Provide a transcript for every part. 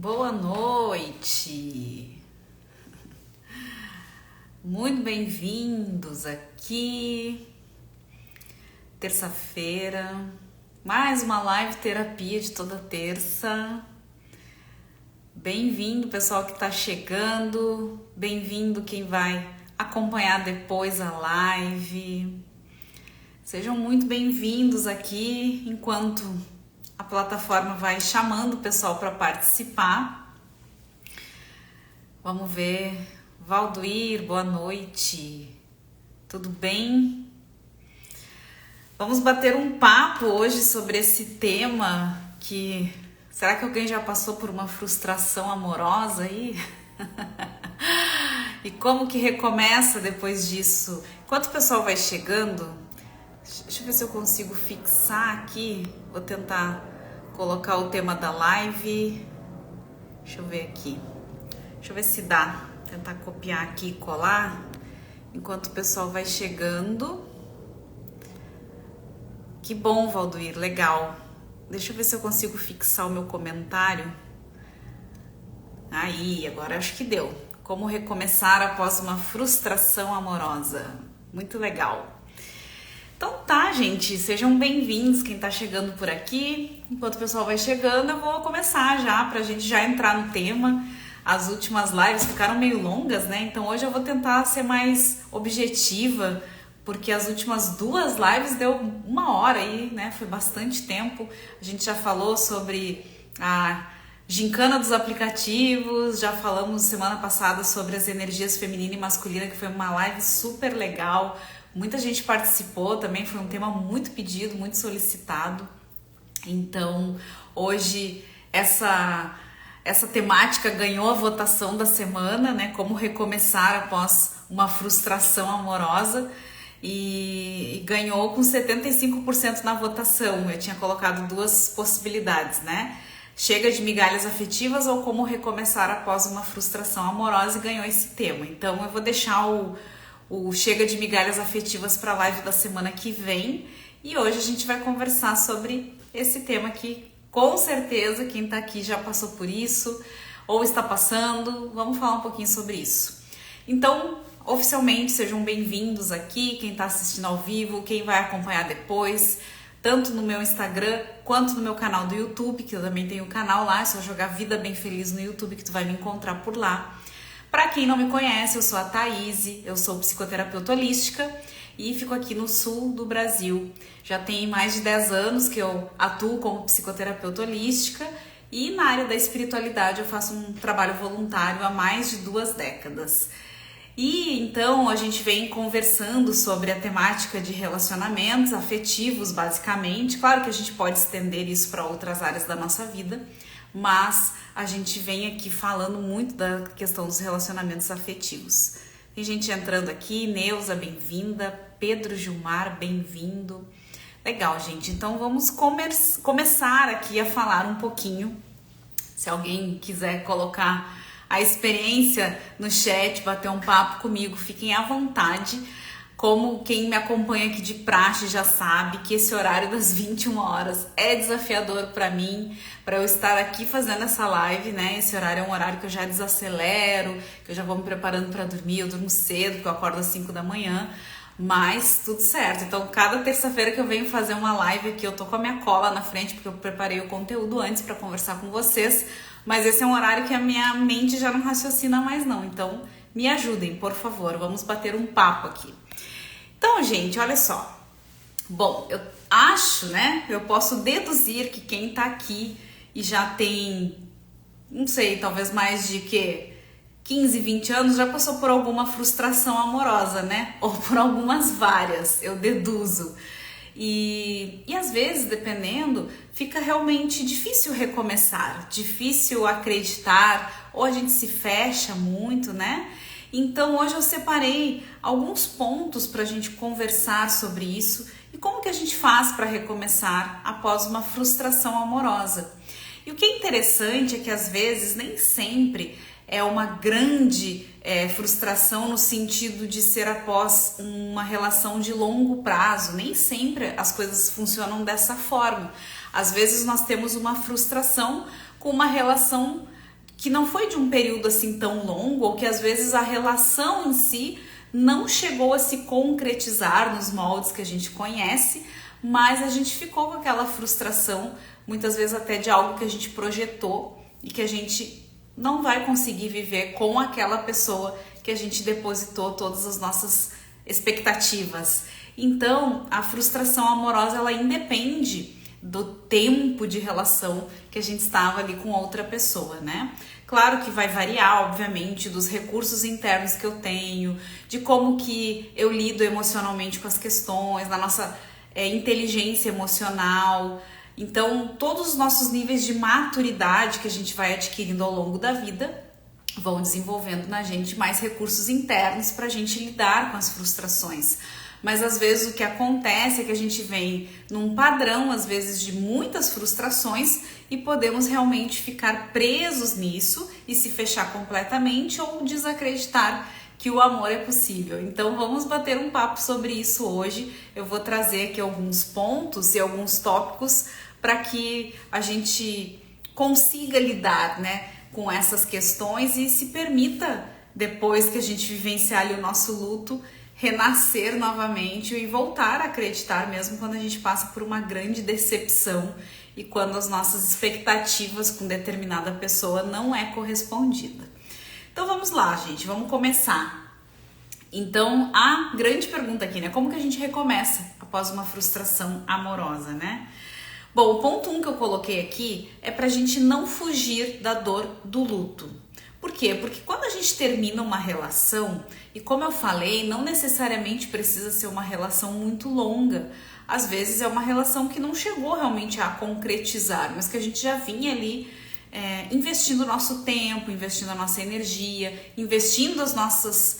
Boa noite, muito bem-vindos aqui, terça-feira, mais uma live terapia de toda terça. Bem-vindo pessoal que está chegando, bem-vindo quem vai acompanhar depois a live. Sejam muito bem-vindos aqui enquanto a plataforma vai chamando o pessoal para participar. Vamos ver. Valdoir, boa noite. Tudo bem? Vamos bater um papo hoje sobre esse tema que... Será que alguém já passou por uma frustração amorosa aí? E como que recomeça depois disso? Enquanto o pessoal vai chegando, deixa eu ver se eu consigo fixar aqui. Vou tentar colocar o tema da live. Deixa eu ver aqui. Deixa eu ver se dá. Tentar copiar aqui e colar. Enquanto o pessoal vai chegando. Que bom, Valdoir. Legal. Deixa eu ver se eu consigo fixar o meu comentário. Aí, agora acho que deu. Como recomeçar após uma frustração amorosa. Muito legal. Então tá, gente, sejam bem-vindos quem tá chegando por aqui. Enquanto o pessoal vai chegando, eu vou começar já, pra gente já entrar no tema. As últimas lives ficaram meio longas, né? Então hoje eu vou tentar ser mais objetiva, porque as últimas duas lives deu 1 hora aí, né? Foi bastante tempo. A gente já falou sobre a gincana dos aplicativos, já falamos semana passada sobre as energias feminina e masculina, que foi uma live super legal. Muita gente participou também, foi um tema muito pedido, muito solicitado. Então, hoje essa temática ganhou a votação da semana, né? Como recomeçar após uma frustração amorosa. E ganhou com 75% na votação. Eu tinha colocado 2 possibilidades, né? Chega de migalhas afetivas ou como recomeçar após uma frustração amorosa, e ganhou esse tema. Então, eu vou deixar o Chega de Migalhas Afetivas para a live da semana que vem. E hoje a gente vai conversar sobre esse tema que com certeza quem está aqui já passou por isso ou está passando. Vamos falar um pouquinho sobre isso. Então, oficialmente, sejam bem-vindos aqui, quem está assistindo ao vivo, quem vai acompanhar depois, tanto no meu Instagram quanto no meu canal do YouTube, que eu também tenho um canal lá, é só jogar Vida Bem Feliz no YouTube que tu vai me encontrar por lá. Para quem não me conhece, eu sou a Thaís, eu sou psicoterapeuta holística e fico aqui no sul do Brasil. Já tem mais de 10 anos que eu atuo como psicoterapeuta holística e na área da espiritualidade eu faço um trabalho voluntário há mais de 2 décadas. E então a gente vem conversando sobre a temática de relacionamentos afetivos, basicamente. Claro que a gente pode estender isso para outras áreas da nossa vida, mas a gente vem aqui falando muito da questão dos relacionamentos afetivos. Tem gente entrando aqui, Neuza, bem-vinda, Pedro Gilmar, bem-vindo. Legal, gente, então vamos começar aqui a falar um pouquinho. Se alguém quiser colocar a experiência no chat, bater um papo comigo, fiquem à vontade. Como quem me acompanha aqui de praxe já sabe que esse horário das 21 horas é desafiador para mim, para eu estar aqui fazendo essa live, né? Esse horário é um horário que eu já desacelero, que eu já vou me preparando para dormir, eu durmo cedo, porque eu acordo às 5 da manhã, mas tudo certo. Então, cada terça-feira que eu venho fazer uma live aqui, eu tô com a minha cola na frente, porque eu preparei o conteúdo antes para conversar com vocês, mas esse é um horário que a minha mente já não raciocina mais não, então me ajudem, por favor, vamos bater um papo aqui. Então, gente, olha só. Bom, eu acho, né? Eu posso deduzir que quem tá aqui e já tem, não sei, talvez mais de 15, 20 anos, já passou por alguma frustração amorosa, né? Ou por algumas várias, eu deduzo. E às vezes, dependendo, fica realmente difícil recomeçar, difícil acreditar, ou a gente se fecha muito, né? Então hoje eu separei alguns pontos para a gente conversar sobre isso e como que a gente faz para recomeçar após uma frustração amorosa. E o que é interessante é que às vezes nem sempre é uma grande frustração no sentido de ser após uma relação de longo prazo. Nem sempre as coisas funcionam dessa forma. Às vezes nós temos uma frustração com uma relação que não foi de um período assim tão longo, ou que às vezes a relação em si não chegou a se concretizar nos moldes que a gente conhece, mas a gente ficou com aquela frustração, muitas vezes até de algo que a gente projetou e que a gente não vai conseguir viver com aquela pessoa que a gente depositou todas as nossas expectativas. Então, a frustração amorosa, ela independe do tempo de relação que a gente estava ali com outra pessoa, né? Claro que vai variar, obviamente, dos recursos internos que eu tenho, de como que eu lido emocionalmente com as questões, da nossa inteligência emocional. Então, todos os nossos níveis de maturidade que a gente vai adquirindo ao longo da vida vão desenvolvendo na gente mais recursos internos para a gente lidar com as frustrações. Mas às vezes o que acontece é que a gente vem num padrão, às vezes, de muitas frustrações e podemos realmente ficar presos nisso e se fechar completamente ou desacreditar que o amor é possível. Então vamos bater um papo sobre isso hoje. Eu vou trazer aqui alguns pontos e alguns tópicos para que a gente consiga lidar, né, com essas questões e se permita, depois que a gente vivenciar ali o nosso luto, renascer novamente e voltar a acreditar mesmo quando a gente passa por uma grande decepção e quando as nossas expectativas com determinada pessoa não é correspondida. Então vamos lá, gente, vamos começar. Então a grande pergunta aqui, né, como que a gente recomeça após uma frustração amorosa, né? Bom, o ponto 1 que eu coloquei aqui é pra gente não fugir da dor do luto. Por quê? Porque quando a gente termina uma relação, e como eu falei, não necessariamente precisa ser uma relação muito longa. Às vezes é uma relação que não chegou realmente a concretizar, mas que a gente já vinha ali investindo o nosso tempo, investindo a nossa energia, investindo os nossos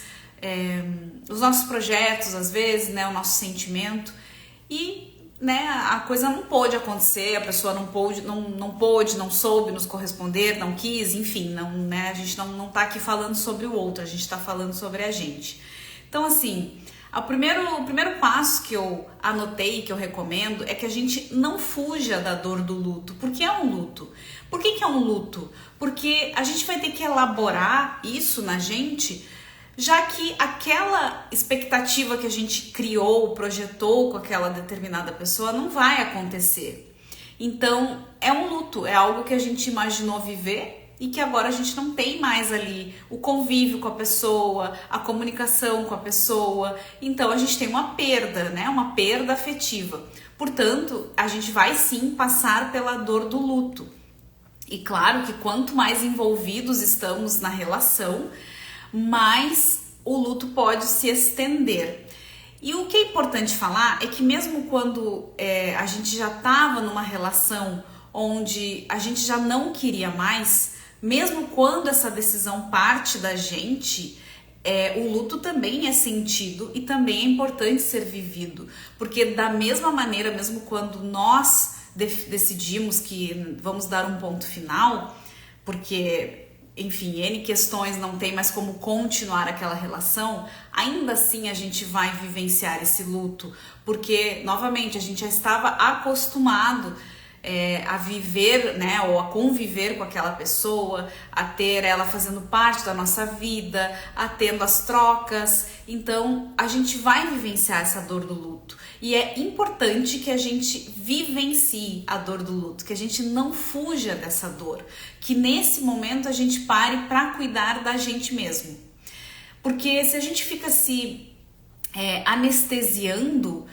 projetos, às vezes, né, o nosso sentimento. E né, a coisa não pôde acontecer, a pessoa não soube nos corresponder, não quis, enfim, não, né, a gente não tá aqui falando sobre o outro, a gente tá falando sobre a gente. Então, assim, o primeiro passo que eu anotei, que eu recomendo, é que a gente não fuja da dor do luto. Por que é um luto? Por que é um luto? Porque a gente vai ter que elaborar isso na gente, já que aquela expectativa que a gente criou, projetou com aquela determinada pessoa não vai acontecer. Então, é um luto, é algo que a gente imaginou viver e que agora a gente não tem mais ali o convívio com a pessoa, a comunicação com a pessoa. Então, a gente tem uma perda, né? Uma perda afetiva. Portanto, a gente vai sim passar pela dor do luto. E claro que quanto mais envolvidos estamos na relação, mas o luto pode se estender. E o que é importante falar é que mesmo quando a gente já estava numa relação onde a gente já não queria mais, mesmo quando essa decisão parte da gente, o luto também é sentido e também é importante ser vivido. Porque da mesma maneira, mesmo quando nós decidimos que vamos dar um ponto final, porque enfim, N questões não tem mais como continuar aquela relação, ainda assim a gente vai vivenciar esse luto, porque, novamente, a gente já estava acostumado a viver, né, ou a conviver com aquela pessoa, a ter ela fazendo parte da nossa vida, a tendo as trocas, então a gente vai vivenciar essa dor do luto. E é importante que a gente vivencie a dor do luto, que a gente não fuja dessa dor, que nesse momento a gente pare para cuidar da gente mesmo. Porque se a gente fica se anestesiando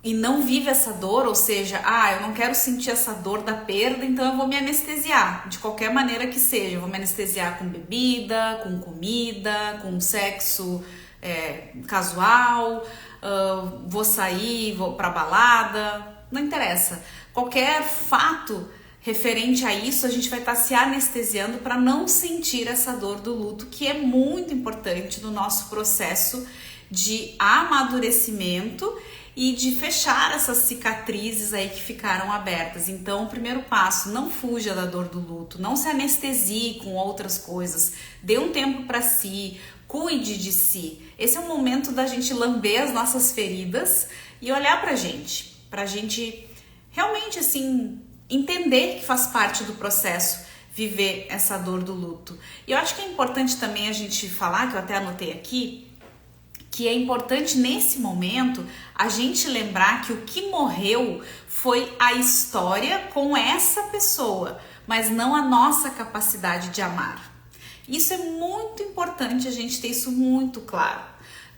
e não vive essa dor, ou seja, eu não quero sentir essa dor da perda, então eu vou me anestesiar, de qualquer maneira que seja. Eu vou me anestesiar com bebida, com comida, com sexo casual, vou sair, vou pra balada, não interessa. Qualquer fato referente a isso, a gente vai estar se anestesiando para não sentir essa dor do luto, que é muito importante no nosso processo de amadurecimento e de fechar essas cicatrizes aí que ficaram abertas. Então, o primeiro passo, não fuja da dor do luto, não se anestesie com outras coisas, dê um tempo para si, cuide de si. Esse é o momento da gente lamber as nossas feridas e olhar pra gente realmente, assim, entender que faz parte do processo viver essa dor do luto. E eu acho que é importante também a gente falar, que eu até anotei aqui, que é importante nesse momento a gente lembrar que o que morreu foi a história com essa pessoa, mas não a nossa capacidade de amar. Isso é muito importante a gente ter isso muito claro.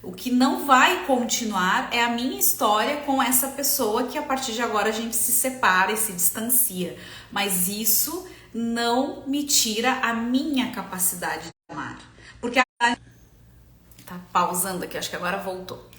O que não vai continuar é a minha história com essa pessoa que a partir de agora a gente se separa e se distancia. Mas isso não me tira a minha capacidade de amar. Porque tá pausando aqui, acho que agora voltou.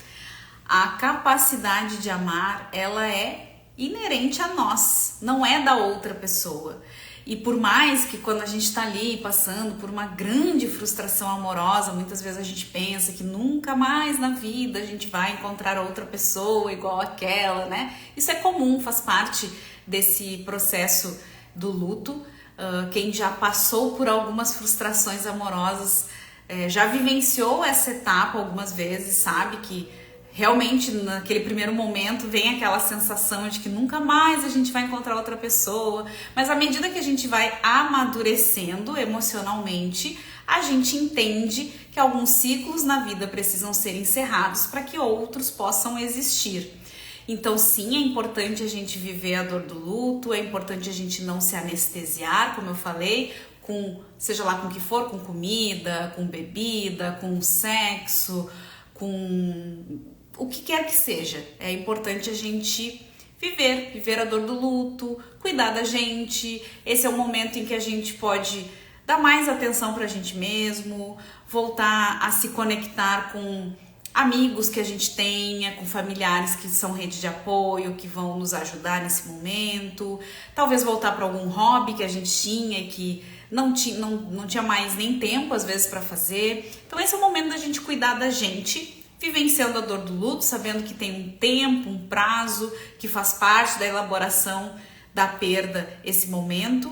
A capacidade de amar, ela é inerente a nós, não é da outra pessoa. E por mais que quando a gente tá ali passando por uma grande frustração amorosa, muitas vezes a gente pensa que nunca mais na vida a gente vai encontrar outra pessoa igual aquela, né? Isso é comum, faz parte desse processo do luto. Quem já passou por algumas frustrações amorosas, já vivenciou essa etapa algumas vezes, sabe que realmente naquele primeiro momento vem aquela sensação de que nunca mais a gente vai encontrar outra pessoa, mas à medida que a gente vai amadurecendo emocionalmente, a gente entende que alguns ciclos na vida precisam ser encerrados para que outros possam existir. Então sim, é importante a gente viver a dor do luto, é importante a gente não se anestesiar, como eu falei, seja lá com o que for, com comida, com bebida, com sexo, com o que quer que seja. É importante a gente viver a dor do luto, cuidar da gente. Esse é o momento em que a gente pode dar mais atenção pra gente mesmo, voltar a se conectar com amigos que a gente tenha, com familiares que são rede de apoio, que vão nos ajudar nesse momento. Talvez voltar para algum hobby que a gente tinha e que não tinha mais nem tempo às vezes para fazer. Então esse é o momento da gente cuidar da gente, vivenciando a dor do luto, sabendo que tem um tempo, um prazo, que faz parte da elaboração da perda esse momento,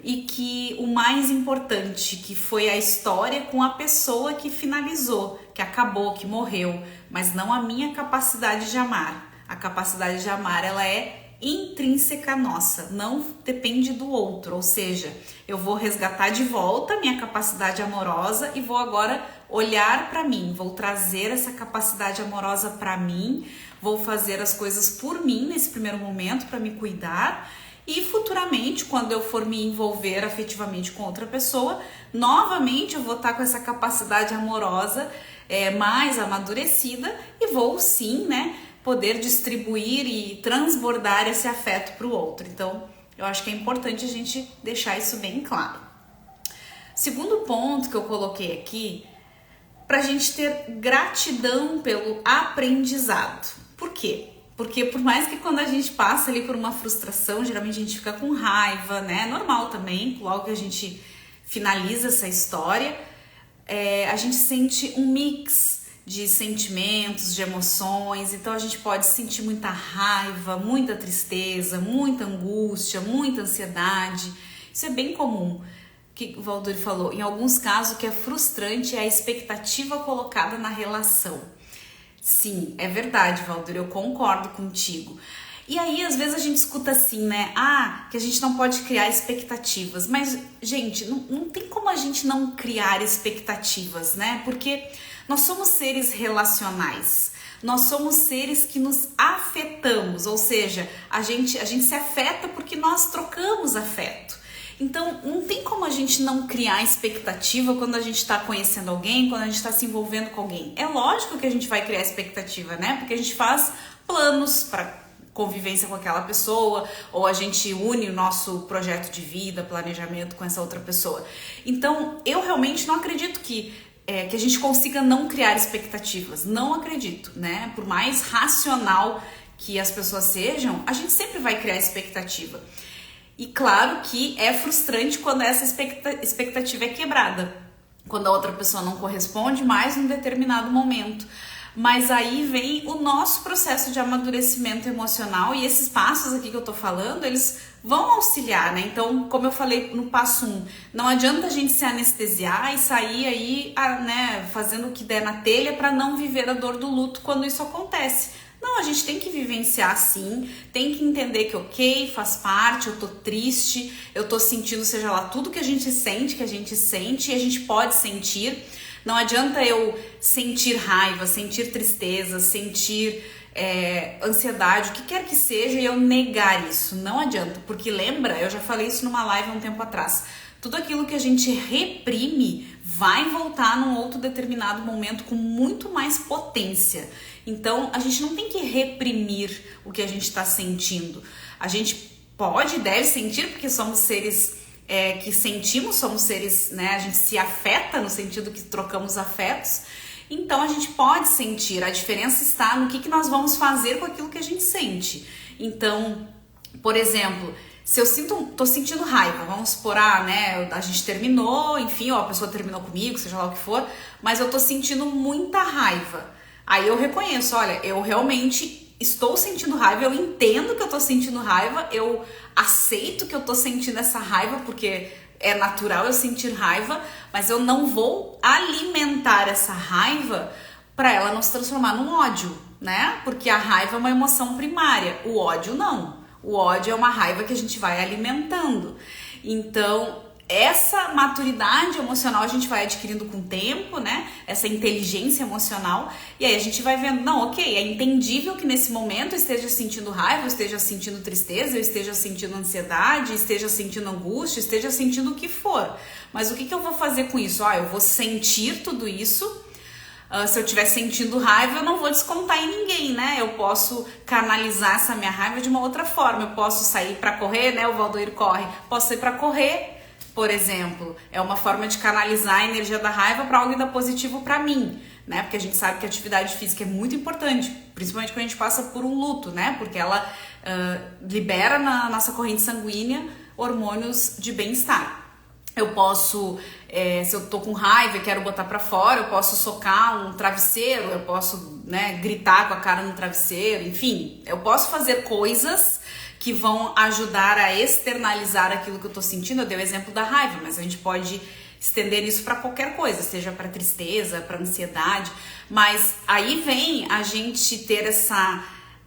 e que o mais importante, que foi a história com a pessoa que finalizou, que acabou, que morreu, mas não a minha capacidade de amar. A capacidade de amar, ela é intrínseca nossa, não depende do outro, ou seja, eu vou resgatar de volta a minha capacidade amorosa e vou agora olhar para mim, vou trazer essa capacidade amorosa para mim, vou fazer as coisas por mim nesse primeiro momento para me cuidar, e futuramente, quando eu for me envolver afetivamente com outra pessoa, novamente eu vou estar com essa capacidade amorosa mais amadurecida e vou sim, né, poder distribuir e transbordar esse afeto para o outro. Então, eu acho que é importante a gente deixar isso bem claro. Segundo ponto que eu coloquei aqui, para a gente ter gratidão pelo aprendizado. Por quê? Porque por mais que quando a gente passa ali por uma frustração, geralmente a gente fica com raiva, né? É normal também, logo que a gente finaliza essa história, a gente sente um mix de sentimentos, de emoções. Então a gente pode sentir muita raiva, muita tristeza, muita angústia, muita ansiedade. Isso é bem comum. Que o Valdir falou, em alguns casos o que é frustrante é a expectativa colocada na relação. Sim, é verdade, Valdir, eu concordo contigo. E aí, às vezes a gente escuta assim, né? Que a gente não pode criar expectativas. Mas, gente, não tem como a gente não criar expectativas, né? Porque nós somos seres relacionais. Nós somos seres que nos afetamos, ou seja, a gente se afeta porque nós trocamos afeto. Então, não tem como a gente não criar expectativa quando a gente está conhecendo alguém, quando a gente está se envolvendo com alguém. É lógico que a gente vai criar expectativa, né? Porque a gente faz planos para convivência com aquela pessoa, ou a gente une o nosso projeto de vida, planejamento com essa outra pessoa. Então, eu realmente não acredito que a gente consiga não criar expectativas. Não acredito, né? Por mais racional que as pessoas sejam, a gente sempre vai criar expectativa. E claro que é frustrante quando essa expectativa é quebrada, quando a outra pessoa não corresponde mais num determinado momento. Mas aí vem o nosso processo de amadurecimento emocional, e esses passos aqui que eu tô falando, eles vão auxiliar, né? Então, como eu falei no passo 1, não adianta a gente se anestesiar e sair aí, né, fazendo o que der na telha para não viver a dor do luto quando isso acontece. Não, a gente tem que vivenciar sim, tem que entender que ok, faz parte, eu tô triste, eu tô sentindo, seja lá, tudo que a gente sente, e a gente pode sentir. Não adianta eu sentir raiva, sentir tristeza, sentir ansiedade, o que quer que seja, e eu negar isso. Não adianta, porque lembra, eu já falei isso numa live há um tempo atrás, tudo aquilo que a gente reprime vai voltar num outro determinado momento com muito mais potência. Então, a gente não tem que reprimir o que a gente está sentindo. A gente pode e deve sentir, porque somos seres que sentimos, somos seres, né? A gente se afeta no sentido que trocamos afetos. Então, a gente pode sentir. A diferença está no que nós vamos fazer com aquilo que a gente sente. Então, por exemplo, se eu tô sentindo raiva, vamos supor, né, a gente terminou, enfim, a pessoa terminou comigo, seja lá o que for, mas eu tô sentindo muita raiva. Aí eu reconheço, olha, eu realmente estou sentindo raiva, eu entendo que eu tô sentindo raiva, eu aceito que eu tô sentindo essa raiva, porque é natural eu sentir raiva, mas eu não vou alimentar essa raiva para ela não se transformar num ódio, né? Porque a raiva é uma emoção primária, o ódio não. O ódio é uma raiva que a gente vai alimentando. Então, essa maturidade emocional a gente vai adquirindo com o tempo, né? Essa inteligência emocional. E aí a gente vai vendo, não, ok, é entendível que nesse momento eu esteja sentindo raiva, eu esteja sentindo tristeza, eu esteja sentindo ansiedade, esteja sentindo angústia, esteja sentindo o que for. Mas o que eu vou fazer com isso? Eu vou sentir tudo isso. Se eu estiver sentindo raiva, eu não vou descontar em ninguém, né? Eu posso canalizar essa minha raiva de uma outra forma. Eu posso sair para correr, né? O Valdoir corre. Posso sair para correr, por exemplo. É uma forma de canalizar a energia da raiva para algo ainda positivo para mim, né? Porque a gente sabe que a atividade física é muito importante, principalmente quando a gente passa por um luto, né? Porque ela libera na nossa corrente sanguínea hormônios de bem-estar. Eu posso, se eu tô com raiva e quero botar pra fora, eu posso socar um travesseiro, eu posso, né, gritar com a cara no travesseiro, enfim, eu posso fazer coisas que vão ajudar a externalizar aquilo que eu tô sentindo. Eu dei o exemplo da raiva, mas a gente pode estender isso para qualquer coisa, seja para tristeza, para ansiedade, mas aí vem a gente ter essa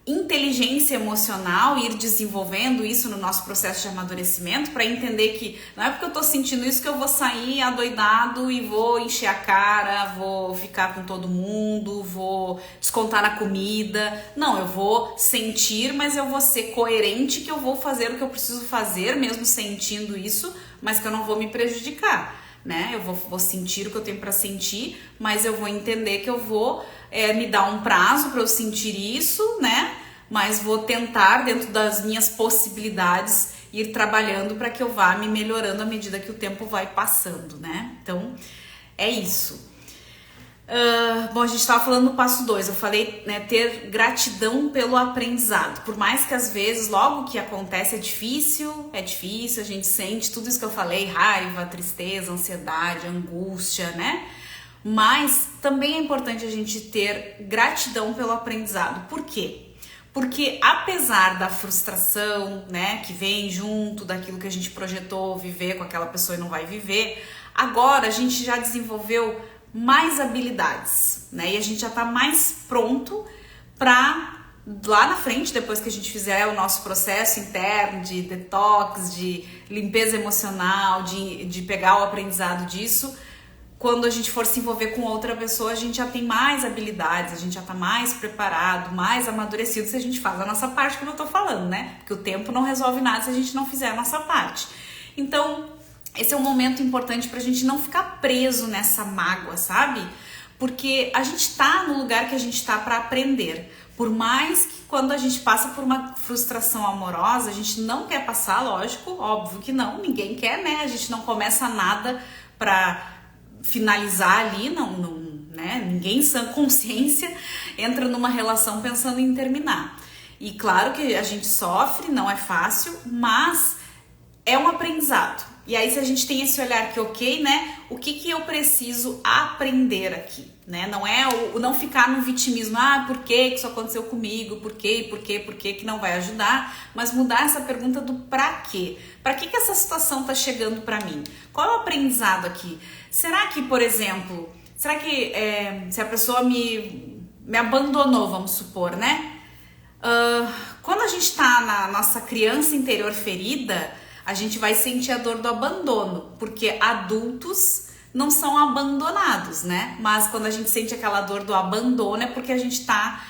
inteligência emocional, ir desenvolvendo isso no nosso processo de amadurecimento para entender que não é porque eu tô sentindo isso que eu vou sair adoidado e vou encher a cara, vou ficar com todo mundo, vou descontar na comida. Não, eu vou sentir, mas eu vou ser coerente, que eu vou fazer o que eu preciso fazer, mesmo sentindo isso, mas que eu não vou me prejudicar, né? Eu vou sentir o que eu tenho para sentir, mas eu vou entender que eu vou me dar um prazo para eu sentir isso, né? Mas vou tentar, dentro das minhas possibilidades, ir trabalhando para que eu vá me melhorando à medida que o tempo vai passando, né? Então, é isso. Bom, a gente estava falando no passo 2, eu falei, né, ter gratidão pelo aprendizado. Por mais que às vezes, logo que acontece, é difícil, a gente sente tudo isso que eu falei, raiva, tristeza, ansiedade, angústia, né? Mas também é importante a gente ter gratidão pelo aprendizado. Por quê? Porque apesar da frustração, né, que vem junto daquilo que a gente projetou viver com aquela pessoa e não vai viver, agora a gente já desenvolveu mais habilidades, né? E a gente já tá mais pronto para lá na frente, depois que a gente fizer o nosso processo interno de detox, de limpeza emocional, de pegar o aprendizado disso, quando a gente for se envolver com outra pessoa, a gente já tem mais habilidades, a gente já tá mais preparado, mais amadurecido se a gente faz a nossa parte, como eu tô falando, né? Porque o tempo não resolve nada se a gente não fizer a nossa parte. Então, esse é um momento importante pra gente não ficar preso nessa mágoa, sabe? Porque a gente tá no lugar que a gente tá pra aprender. Por mais que quando a gente passa por uma frustração amorosa, a gente não quer passar, lógico, óbvio que não, ninguém quer, né? A gente não começa nada pra finalizar ali, né? Ninguém sã consciência entra numa relação pensando em terminar. E claro que a gente sofre, não é fácil, mas é um aprendizado. E aí se a gente tem esse olhar que ok, né? O que eu preciso aprender aqui, né? Não é o não ficar no vitimismo, por que isso aconteceu comigo, por quê, que não vai ajudar, mas mudar essa pergunta do pra quê? Pra que essa situação tá chegando pra mim? Qual é o aprendizado aqui? Será que, por exemplo, se a pessoa me abandonou, vamos supor, né? Quando a gente tá na nossa criança interior ferida, a gente vai sentir a dor do abandono, porque adultos não são abandonados, né? Mas quando a gente sente aquela dor do abandono é porque a gente tá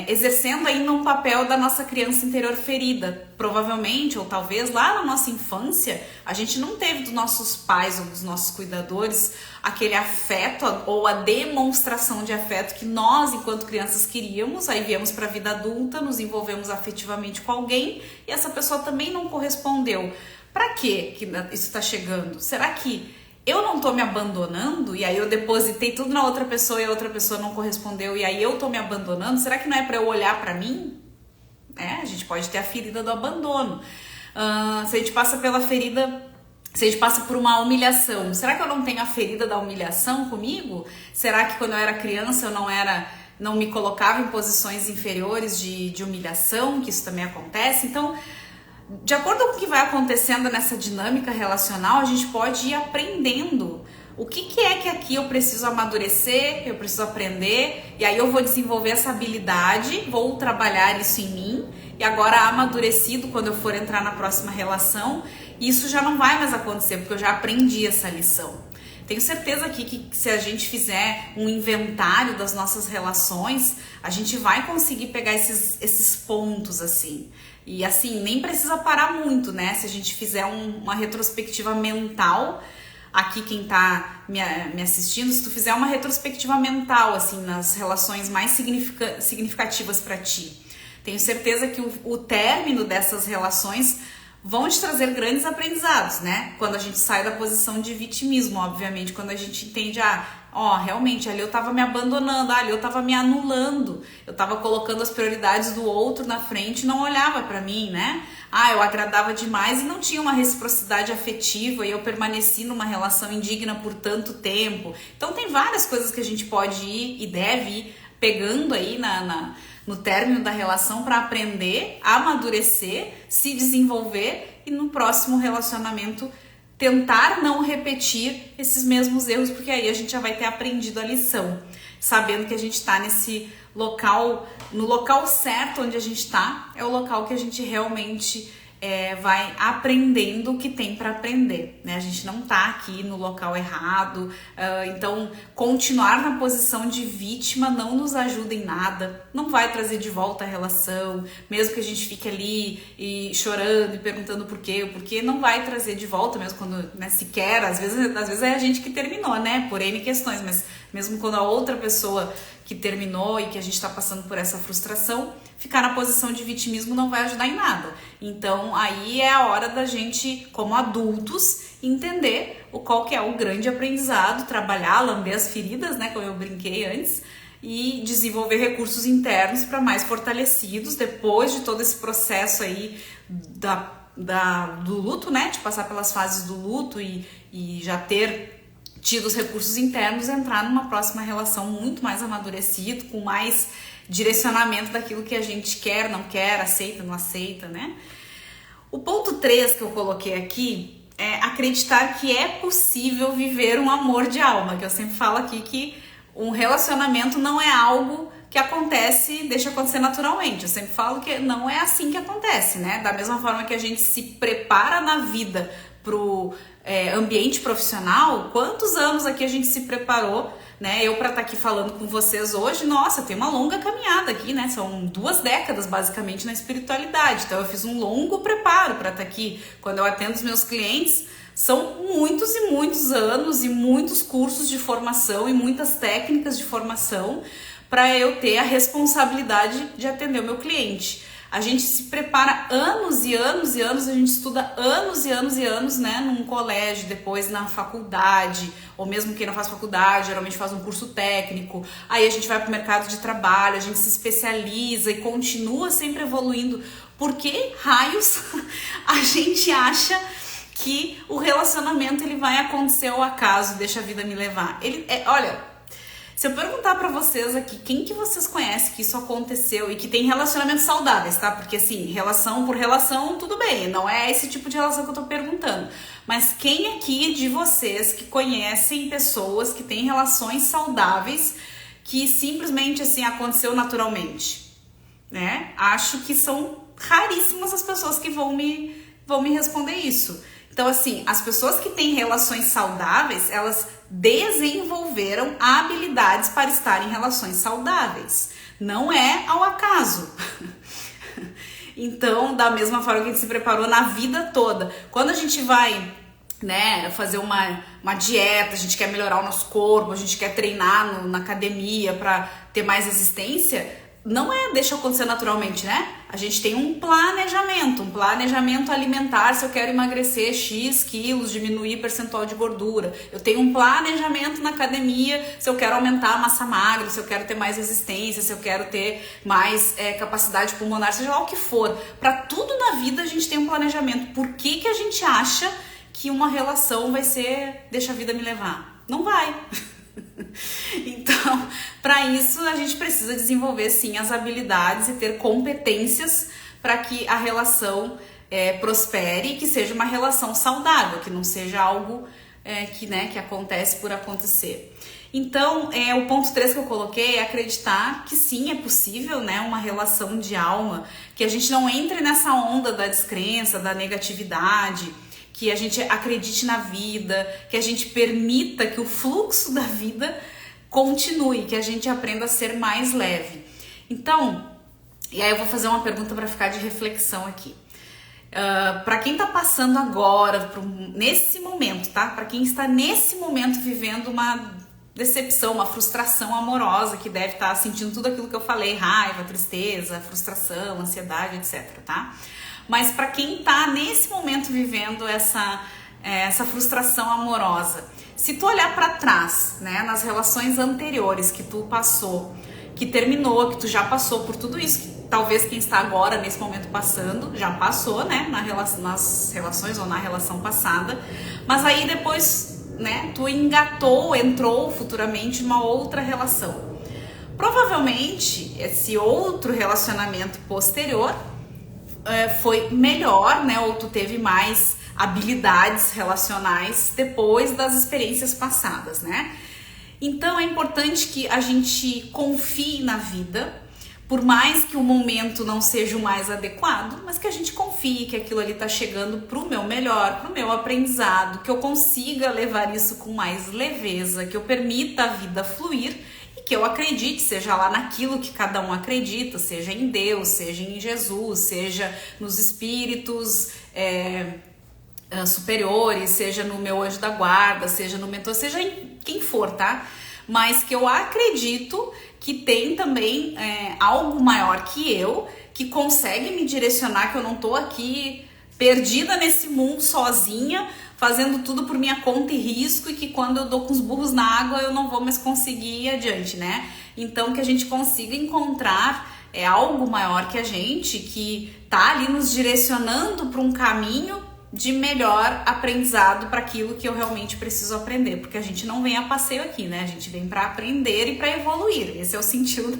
exercendo ainda um papel da nossa criança interior ferida. Provavelmente, ou talvez lá na nossa infância, a gente não teve dos nossos pais ou dos nossos cuidadores aquele afeto ou a demonstração de afeto que nós, enquanto crianças, queríamos. Aí viemos para a vida adulta, nos envolvemos afetivamente com alguém e essa pessoa também não correspondeu. Para que isso está chegando? Será que eu não tô me abandonando e aí eu depositei tudo na outra pessoa e a outra pessoa não correspondeu e aí eu tô me abandonando? Será que não é para eu olhar para mim? A gente pode ter a ferida do abandono. Se a gente passa pela ferida, se a gente passa por uma humilhação, será que eu não tenho a ferida da humilhação comigo? Será que quando eu era criança eu não me colocava em posições inferiores de humilhação, que isso também acontece? Então, de acordo com o que vai acontecendo nessa dinâmica relacional, a gente pode ir aprendendo o que é que aqui eu preciso amadurecer, eu preciso aprender, e aí eu vou desenvolver essa habilidade, vou trabalhar isso em mim, e agora amadurecido, quando eu for entrar na próxima relação, isso já não vai mais acontecer, porque eu já aprendi essa lição. Tenho certeza aqui que se a gente fizer um inventário das nossas relações, a gente vai conseguir pegar esses pontos assim. E assim, nem precisa parar muito, né? Se a gente fizer uma retrospectiva mental, aqui quem tá me assistindo, se tu fizer uma retrospectiva mental, assim, nas relações mais significativas para ti, tenho certeza que o término dessas relações vão te trazer grandes aprendizados, né? Quando a gente sai da posição de vitimismo, obviamente, quando a gente entende, realmente, ali eu tava me abandonando, ali eu tava me anulando, eu tava colocando as prioridades do outro na frente e não olhava pra mim, né? Eu agradava demais e não tinha uma reciprocidade afetiva e eu permaneci numa relação indigna por tanto tempo. Então tem várias coisas que a gente pode ir e deve ir pegando aí no término da relação para aprender, amadurecer, se desenvolver e no próximo relacionamento tentar não repetir esses mesmos erros, porque aí a gente já vai ter aprendido a lição, sabendo que a gente está nesse local, no local certo onde a gente está, é o local que a gente realmente vai aprendendo o que tem para aprender, né? A gente não tá aqui no local errado, então continuar na posição de vítima não nos ajuda em nada, não vai trazer de volta a relação, mesmo que a gente fique ali e chorando e perguntando por quê, não vai trazer de volta, mesmo quando, né, sequer, às vezes é a gente que terminou, né, por N questões, mas mesmo quando a outra pessoa que terminou e que a gente está passando por essa frustração, ficar na posição de vitimismo não vai ajudar em nada. Então aí é a hora da gente, como adultos, entender qual que é o grande aprendizado, trabalhar, lamber as feridas, né, como eu brinquei antes, e desenvolver recursos internos para mais fortalecidos depois de todo esse processo aí do luto, né, de passar pelas fases do luto e já ter tido os recursos internos, entrar numa próxima relação muito mais amadurecido, com mais direcionamento daquilo que a gente quer, não quer, aceita, não aceita, né? O ponto 3 que eu coloquei aqui é acreditar que é possível viver um amor de alma, que eu sempre falo aqui que um relacionamento não é algo que acontece, deixa acontecer naturalmente. Eu sempre falo que não é assim que acontece, né? Da mesma forma que a gente se prepara na vida pro ambiente profissional, quantos anos aqui a gente se preparou, né? Eu para estar aqui falando com vocês hoje, nossa, tem uma longa caminhada aqui, né? São 2 décadas basicamente na espiritualidade, então eu fiz um longo preparo para estar aqui. Quando eu atendo os meus clientes, são muitos e muitos anos e muitos cursos de formação e muitas técnicas de formação para eu ter a responsabilidade de atender o meu cliente. A gente se prepara anos e anos e anos, a gente estuda anos e anos e anos, né, num colégio, depois na faculdade, ou mesmo quem não faz faculdade, geralmente faz um curso técnico, aí a gente vai para o mercado de trabalho, a gente se especializa e continua sempre evoluindo. Por que raios a gente acha que o relacionamento ele vai acontecer ao acaso, deixa a vida me levar? Olha, se eu perguntar pra vocês aqui, quem que vocês conhecem que isso aconteceu e que tem relacionamentos saudáveis, tá? Porque assim, relação por relação, tudo bem, não é esse tipo de relação que eu tô perguntando. Mas quem aqui de vocês que conhecem pessoas que têm relações saudáveis que simplesmente assim aconteceu naturalmente? né? Acho que são raríssimas as pessoas que vão me responder isso. Então, assim, as pessoas que têm relações saudáveis, elas desenvolveram habilidades para estar em relações saudáveis. Não é ao acaso. Então, da mesma forma que a gente se preparou na vida toda. Quando a gente vai, né, fazer uma dieta, a gente quer melhorar o nosso corpo, a gente quer treinar na academia para ter mais resistência, não deixa acontecer naturalmente, né? A gente tem um planejamento alimentar. Se eu quero emagrecer X quilos, diminuir percentual de gordura, eu tenho um planejamento na academia. Se eu quero aumentar a massa magra, se eu quero ter mais resistência, se eu quero ter mais capacidade pulmonar, seja lá o que for, para tudo na vida a gente tem um planejamento. Por que a gente acha que uma relação vai ser deixa a vida me levar? Não vai. Então, para isso a gente precisa desenvolver sim as habilidades e ter competências para que a relação prospere e que seja uma relação saudável, que não seja algo que acontece por acontecer. Então, o ponto 3 que eu coloquei é acreditar que sim, é possível, né, uma relação de alma, que a gente não entre nessa onda da descrença, da negatividade, que a gente acredite na vida, que a gente permita que o fluxo da vida continue, que a gente aprenda a ser mais leve. Então, e aí eu vou fazer uma pergunta para ficar de reflexão aqui. Para quem está passando agora, nesse momento, tá? Para quem está nesse momento vivendo uma decepção, uma frustração amorosa, que deve estar sentindo tudo aquilo que eu falei, raiva, tristeza, frustração, ansiedade, etc, tá? Mas para quem tá nesse momento vivendo essa frustração amorosa, se tu olhar para trás, né, nas relações anteriores que tu passou, que terminou, que tu já passou por tudo isso, que talvez quem está agora nesse momento passando já passou, né, nas relações ou na relação passada, mas aí depois, né, tu entrou futuramente numa outra relação. Provavelmente esse outro relacionamento posterior foi melhor, né? Ou tu teve mais habilidades relacionais depois das experiências passadas, né? Então é importante que a gente confie na vida, por mais que o momento não seja o mais adequado, mas que a gente confie que aquilo ali tá chegando pro meu melhor, pro meu aprendizado, que eu consiga levar isso com mais leveza, que eu permita a vida fluir, que eu acredite, seja lá naquilo que cada um acredita, seja em Deus, seja em Jesus, seja nos espíritos superiores, seja no meu anjo da guarda, seja no mentor, seja em quem for, tá? Mas que eu acredito que tem também algo maior que eu, que consegue me direcionar, que eu não tô aqui perdida nesse mundo sozinha, fazendo tudo por minha conta e risco, e que quando eu dou com os burros na água eu não vou mais conseguir ir adiante, né? Então que a gente consiga encontrar algo maior que a gente, que tá ali nos direcionando para um caminho de melhor aprendizado para aquilo que eu realmente preciso aprender, porque a gente não vem a passeio aqui, né? A gente vem para aprender e para evoluir. Esse é o sentido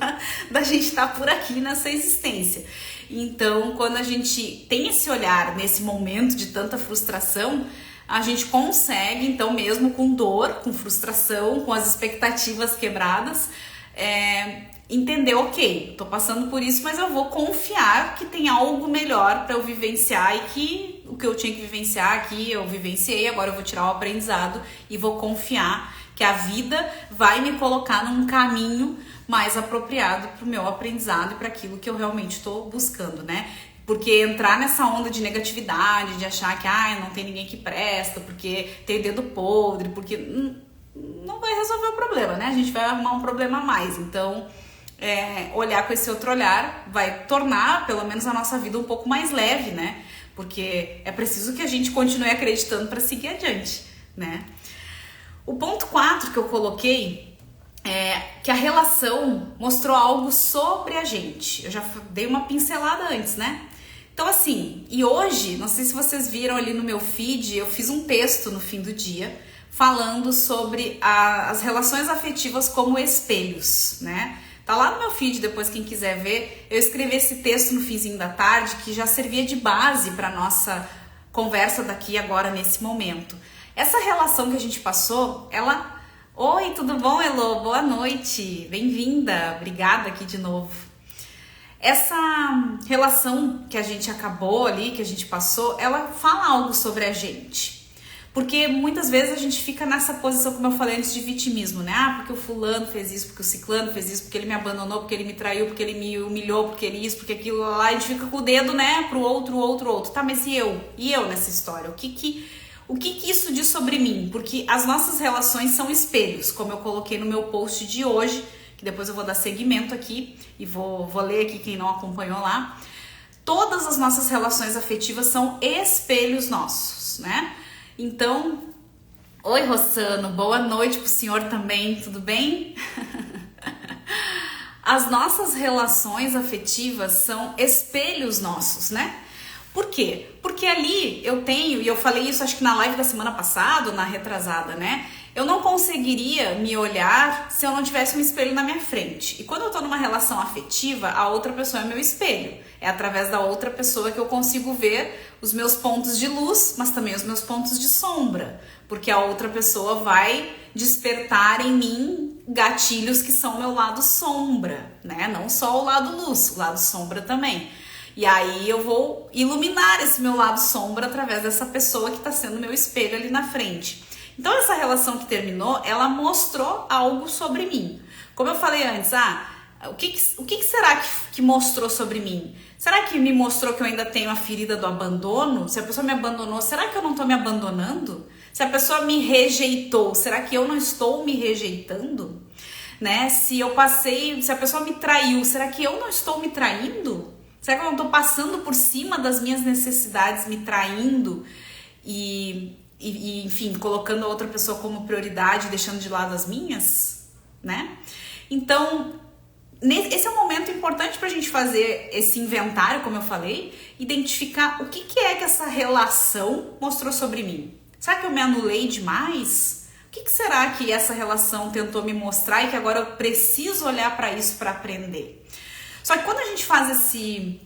da gente estar por aqui nessa existência. Então, quando a gente tem esse olhar nesse momento de tanta frustração, a gente consegue, então, mesmo com dor, com frustração, com as expectativas quebradas, entender, ok, tô passando por isso, mas eu vou confiar que tem algo melhor para eu vivenciar, e que o que eu tinha que vivenciar aqui eu vivenciei, agora eu vou tirar o aprendizado e vou confiar que a vida vai me colocar num caminho mais apropriado para o meu aprendizado e para aquilo que eu realmente estou buscando, né? Porque entrar nessa onda de negatividade, de achar que não tem ninguém que presta, porque tem dedo podre, porque não vai resolver o problema, né? A gente vai arrumar um problema a mais. Então, olhar com esse outro olhar vai tornar, pelo menos, a nossa vida um pouco mais leve, né? Porque é preciso que a gente continue acreditando para seguir adiante, né? O ponto 4 que eu coloquei é que a relação mostrou algo sobre a gente. Eu já dei uma pincelada antes, né? Então, assim, e hoje, não sei se vocês viram ali no meu feed, eu fiz um texto no fim do dia falando sobre as relações afetivas como espelhos, né? Tá lá no meu feed, depois quem quiser ver, eu escrevi esse texto no finzinho da tarde que já servia de base para nossa conversa daqui agora nesse momento. Essa relação que a gente passou, ela... Oi, tudo bom, Elô? Boa noite, bem-vinda, obrigada aqui de novo. Essa relação que a gente acabou ali, que a gente passou, ela fala algo sobre a gente. Porque muitas vezes a gente fica nessa posição, como eu falei antes, de vitimismo, né? Ah, porque o fulano fez isso, porque o ciclano fez isso, porque ele me abandonou, porque ele me traiu, porque ele me humilhou, porque ele isso, porque aquilo lá. A gente fica com o dedo, né, pro outro. Tá, mas e eu? E eu nessa história? O que isso diz sobre mim? Porque as nossas relações são espelhos, como eu coloquei no meu post de hoje, que depois eu vou dar seguimento aqui e vou ler aqui quem não acompanhou lá. Todas as nossas relações afetivas são espelhos nossos, né? Então, oi Rossano, boa noite pro senhor também, tudo bem? As nossas relações afetivas são espelhos nossos, né? Por quê? Porque ali eu tenho, e eu falei isso acho que na live da semana passada, na retrasada, né? Eu não conseguiria me olhar se eu não tivesse um espelho na minha frente. E quando eu tô numa relação afetiva, a outra pessoa é meu espelho. É através da outra pessoa que eu consigo ver os meus pontos de luz, mas também os meus pontos de sombra. Porque a outra pessoa vai despertar em mim gatilhos que são o meu lado sombra, né? Não só o lado luz, o lado sombra também. E aí eu vou iluminar esse meu lado sombra através dessa pessoa que está sendo meu espelho ali na frente. Então essa relação que terminou, ela mostrou algo sobre mim. Como eu falei antes, o que será que mostrou sobre mim? Será que me mostrou que eu ainda tenho a ferida do abandono? Se a pessoa me abandonou, será que eu não estou me abandonando? Se a pessoa me rejeitou, será que eu não estou me rejeitando? Né? Se a pessoa me traiu, será que eu não estou me traindo? Será que eu não estou passando por cima das minhas necessidades, me traindo e enfim, colocando a outra pessoa como prioridade, deixando de lado as minhas, né? Então, esse é um momento importante pra gente fazer esse inventário, como eu falei, identificar o que é que essa relação mostrou sobre mim. Será que eu me anulei demais? O que será que essa relação tentou me mostrar e que agora eu preciso olhar pra isso pra aprender? Só que quando a gente faz esse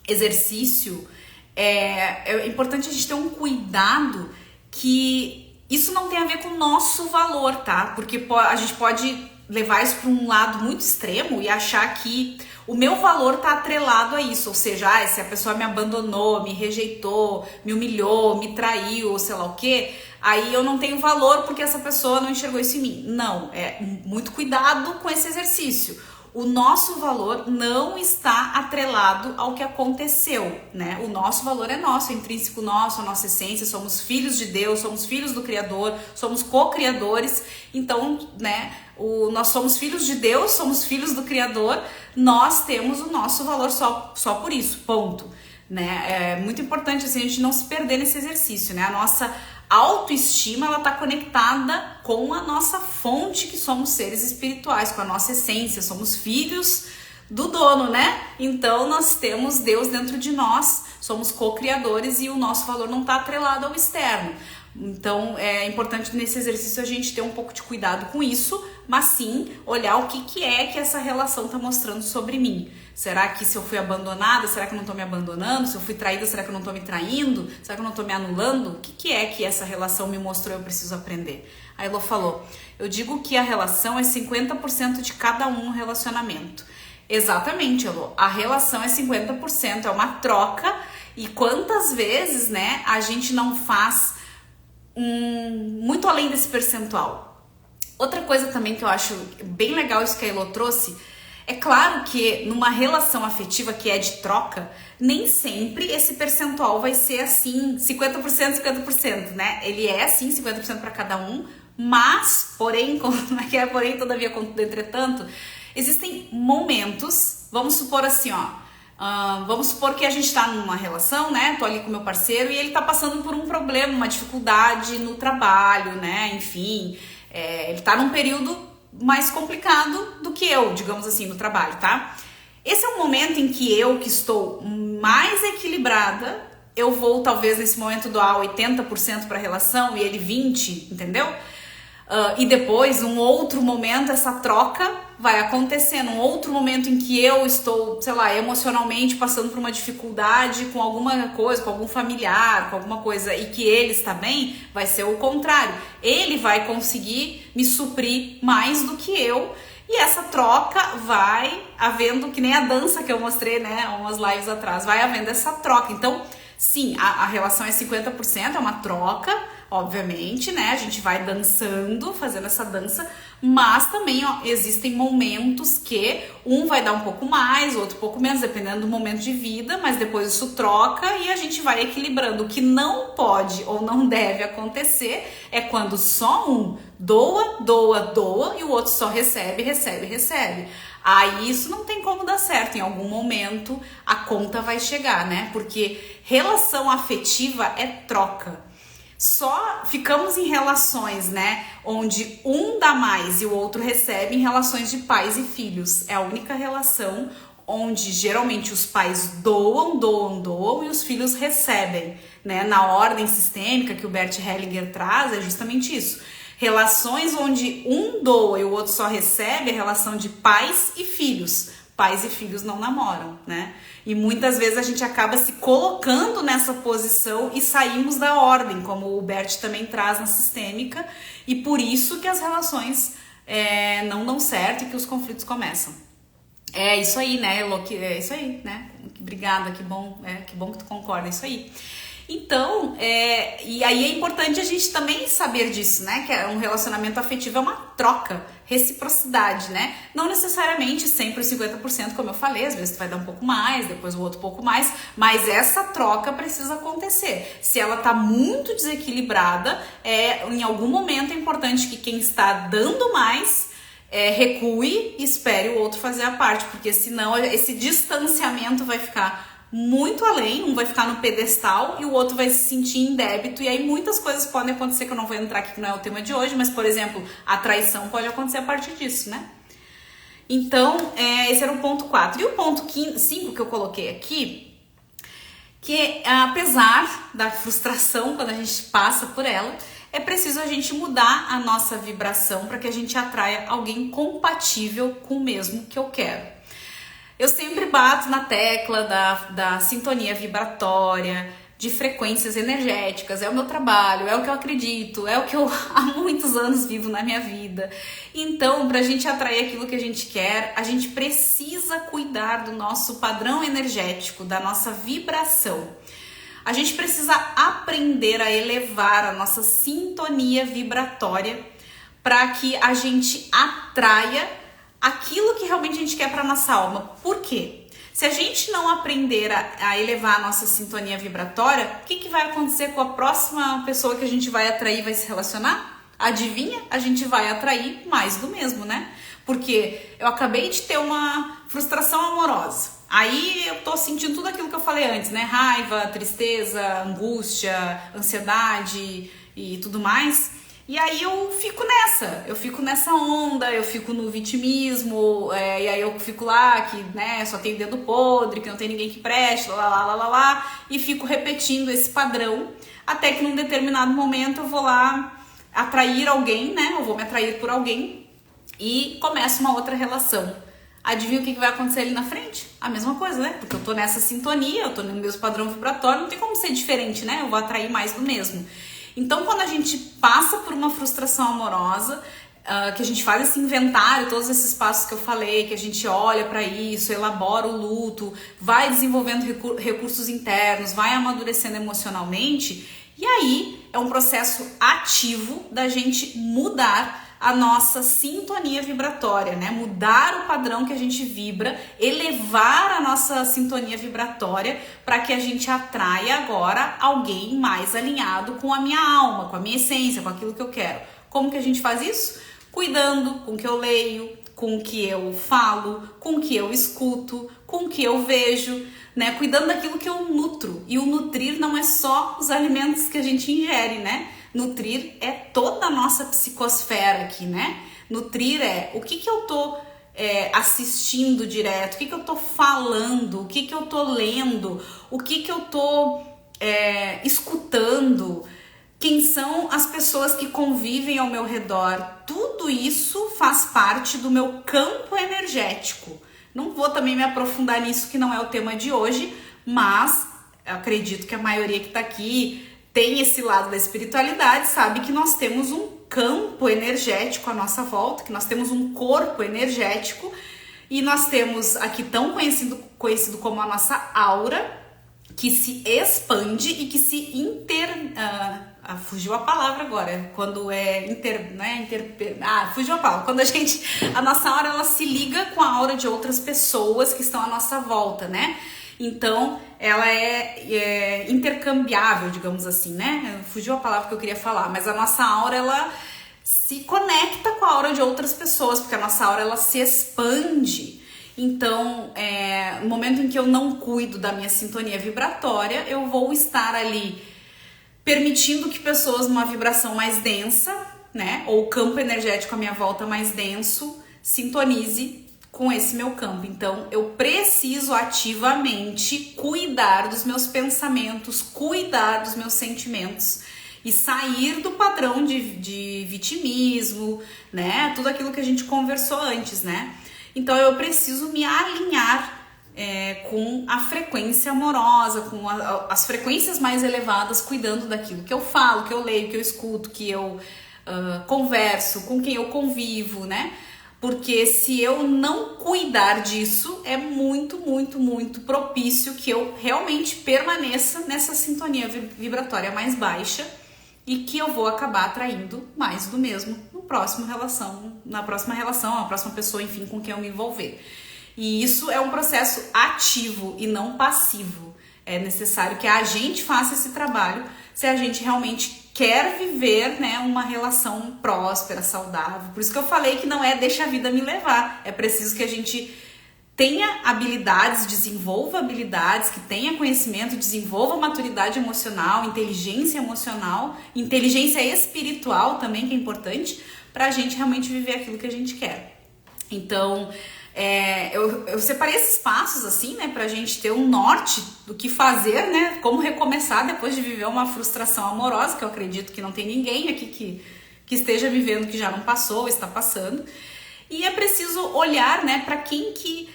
exercício, é importante a gente ter um cuidado que isso não tem a ver com o nosso valor, tá? Porque a gente pode levar isso para um lado muito extremo e achar que o meu valor tá atrelado a isso, ou seja, se a pessoa me abandonou, me rejeitou, me humilhou, me traiu, ou sei lá o quê, aí eu não tenho valor porque essa pessoa não enxergou isso em mim. Não, muito cuidado com esse exercício. O nosso valor não está atrelado ao que aconteceu, né? O nosso valor é nosso, é intrínseco nosso, a nossa essência, somos filhos de Deus, somos filhos do Criador, somos co-criadores, então, né? Nós somos filhos de Deus, somos filhos do Criador, nós temos o nosso valor só por isso, ponto. Né? É muito importante assim, a gente não se perder nesse exercício, né? A nossa autoestima, ela tá conectada com a nossa fonte, que somos seres espirituais, com a nossa essência, somos filhos do dono, né? Então nós temos Deus dentro de nós, somos co-criadores e o nosso valor não tá atrelado ao externo. Então é importante nesse exercício a gente ter um pouco de cuidado com isso, mas sim olhar o que é que essa relação tá mostrando sobre mim. Será que se eu fui abandonada, será que eu não tô me abandonando? Se eu fui traída, será que eu não tô me traindo? Será que eu não tô me anulando? O que é que essa relação me mostrou e eu preciso aprender? A Elô falou, eu digo que a relação é 50% de cada um no relacionamento. Exatamente, Elô, a relação é 50%, é uma troca, e quantas vezes, né, a gente não faz muito além desse percentual. Outra coisa também que eu acho bem legal isso que a Elô trouxe, é claro que numa relação afetiva que é de troca, nem sempre esse percentual vai ser assim, 50%, 50%, né? Ele é assim, 50% para cada um, mas, porém, porém, todavia, contudo, entretanto, existem momentos, vamos supor assim, vamos supor que a gente tá numa relação, né? Tô ali com meu parceiro e ele tá passando por um problema, uma dificuldade no trabalho, né? Enfim, ele tá num período mais complicado do que eu, digamos assim, no trabalho, tá? Esse é um momento em que eu, que estou mais equilibrada, eu vou talvez nesse momento doar 80% para a relação e ele 20%, entendeu? E depois, um outro momento, essa troca vai acontecer, num outro momento em que eu estou, sei lá, emocionalmente passando por uma dificuldade com alguma coisa, com algum familiar, com alguma coisa, e que ele está bem, vai ser o contrário. Ele vai conseguir me suprir mais do que eu E essa troca vai havendo, que nem a dança que eu mostrei, né, umas lives atrás, vai havendo essa troca. Então, sim, a relação é 50%, é uma troca, obviamente, né? A gente vai dançando, fazendo essa dança, mas também existem momentos que um vai dar um pouco mais, o outro um pouco menos, dependendo do momento de vida, mas depois isso troca e a gente vai equilibrando. O que não pode ou não deve acontecer é quando só um doa e o outro só recebe. Aí isso não tem como dar certo, em algum momento a conta vai chegar, né? Porque relação afetiva é troca. Só ficamos em relações, né, onde um dá mais e o outro recebe, em relações de pais e filhos. É a única relação onde geralmente os pais doam e os filhos recebem, né? Na ordem sistêmica que o Bert Hellinger traz é justamente isso. Relações onde um doa e o outro só recebe é a relação de pais e filhos. Pais e filhos não namoram, né? E muitas vezes a gente acaba se colocando nessa posição e saímos da ordem, como o Bert também traz na sistêmica, e por isso que as relações não dão certo e que os conflitos começam. É isso aí, né, Elo? É isso aí, né? Obrigada, que bom que tu concorda, é isso aí. Então, e aí é importante a gente também saber disso, né? Que um relacionamento afetivo é uma troca, reciprocidade, né? Não necessariamente sempre os 50%, como eu falei, às vezes tu vai dar um pouco mais, depois o outro pouco mais, mas essa troca precisa acontecer. Se ela tá muito desequilibrada, em algum momento é importante que quem está dando mais recue e espere o outro fazer a parte, porque senão esse distanciamento vai ficar muito além, um vai ficar no pedestal e o outro vai se sentir em débito, e aí muitas coisas podem acontecer, que eu não vou entrar aqui, que não é o tema de hoje, mas, por exemplo, a traição pode acontecer a partir disso, né? Então, esse era o ponto 4. E o ponto 5 que eu coloquei aqui, que apesar da frustração, quando a gente passa por ela, é preciso a gente mudar a nossa vibração para que a gente atraia alguém compatível com o mesmo que eu quero. Eu sempre bato na tecla da sintonia vibratória, de frequências energéticas, é o meu trabalho, é o que eu acredito, é o que eu há muitos anos vivo na minha vida. Então, para a gente atrair aquilo que a gente quer, a gente precisa cuidar do nosso padrão energético, da nossa vibração. A gente precisa aprender a elevar a nossa sintonia vibratória para que a gente atraia aquilo que realmente a gente quer para nossa alma. Por quê? Se a gente não aprender a elevar a nossa sintonia vibratória, o que vai acontecer com a próxima pessoa que a gente vai atrair, vai se relacionar? Adivinha? A gente vai atrair mais do mesmo, né? Porque eu acabei de ter uma frustração amorosa. Aí eu tô sentindo tudo aquilo que eu falei antes, né? Raiva, tristeza, angústia, ansiedade e tudo mais. E aí eu fico nessa onda, eu fico no vitimismo, e aí eu fico lá que, né, só tem dedo podre, que não tem ninguém que preste, e fico repetindo esse padrão, até que num determinado momento eu vou lá atrair alguém, né, eu vou me atrair por alguém e começo uma outra relação. Adivinha o que vai acontecer ali na frente? A mesma coisa, né? Porque eu tô nessa sintonia, eu tô no mesmo padrão vibratório, não tem como ser diferente, né? Eu vou atrair mais do mesmo. Então, quando a gente passa por uma frustração amorosa, que a gente faz esse inventário, todos esses passos que eu falei, que a gente olha para isso, elabora o luto, vai desenvolvendo recursos internos, vai amadurecendo emocionalmente, e aí é um processo ativo da gente mudar a nossa sintonia vibratória, né? Mudar o padrão que a gente vibra, elevar a nossa sintonia vibratória para que a gente atraia agora alguém mais alinhado com a minha alma, com a minha essência, com aquilo que eu quero. Como que a gente faz isso? Cuidando com o que eu leio, com o que eu falo, com o que eu escuto, com o que eu vejo, né? Cuidando daquilo que eu nutro. E o nutrir não é só os alimentos que a gente ingere, né? Nutrir é toda a nossa psicosfera aqui, né? Nutrir é o que eu tô assistindo direto, o que eu tô falando, o que eu tô lendo, o que eu tô escutando, quem são as pessoas que convivem ao meu redor. Tudo isso faz parte do meu campo energético. Não vou também me aprofundar nisso, que não é o tema de hoje, mas acredito que a maioria que tá aqui tem esse lado da espiritualidade, sabe que nós temos um campo energético à nossa volta, que nós temos um corpo energético e nós temos aqui tão conhecido como a nossa aura, que se expande e que se fugiu a palavra agora, quando é fugiu a palavra, quando a nossa aura, ela se liga com a aura de outras pessoas que estão à nossa volta, né? Então, ela é intercambiável, digamos assim, né? Fugiu a palavra que eu queria falar, mas a nossa aura, ela se conecta com a aura de outras pessoas, porque a nossa aura, ela se expande. Então, no momento em que eu não cuido da minha sintonia vibratória, eu vou estar ali permitindo que pessoas numa vibração mais densa, né, ou o campo energético à minha volta mais denso, sintonize com esse meu campo. Então, eu preciso ativamente cuidar dos meus pensamentos, cuidar dos meus sentimentos e sair do padrão de vitimismo, né, tudo aquilo que a gente conversou antes, né. Então, eu preciso me alinhar com a frequência amorosa, com as frequências mais elevadas, cuidando daquilo que eu falo, que eu leio, que eu escuto, que eu converso, com quem eu convivo, né? Porque se eu não cuidar disso, é muito, muito, muito propício que eu realmente permaneça nessa sintonia vibratória mais baixa e que eu vou acabar atraindo mais do mesmo na próxima relação, a próxima pessoa, enfim, com quem eu me envolver. E isso é um processo ativo e não passivo. É necessário que a gente faça esse trabalho se a gente realmente quer viver, né, uma relação próspera, saudável. Por isso que eu falei que não é deixa a vida me levar. É preciso que a gente tenha habilidades, desenvolva habilidades, que tenha conhecimento, desenvolva maturidade emocional, inteligência emocional, inteligência espiritual também, que é importante, pra gente realmente viver aquilo que a gente quer. Então, eu separei esses passos assim, né, pra gente ter um norte do que fazer, né, como recomeçar depois de viver uma frustração amorosa, que eu acredito que não tem ninguém aqui que esteja vivendo que já não passou ou está passando. E é preciso olhar, né, pra quem que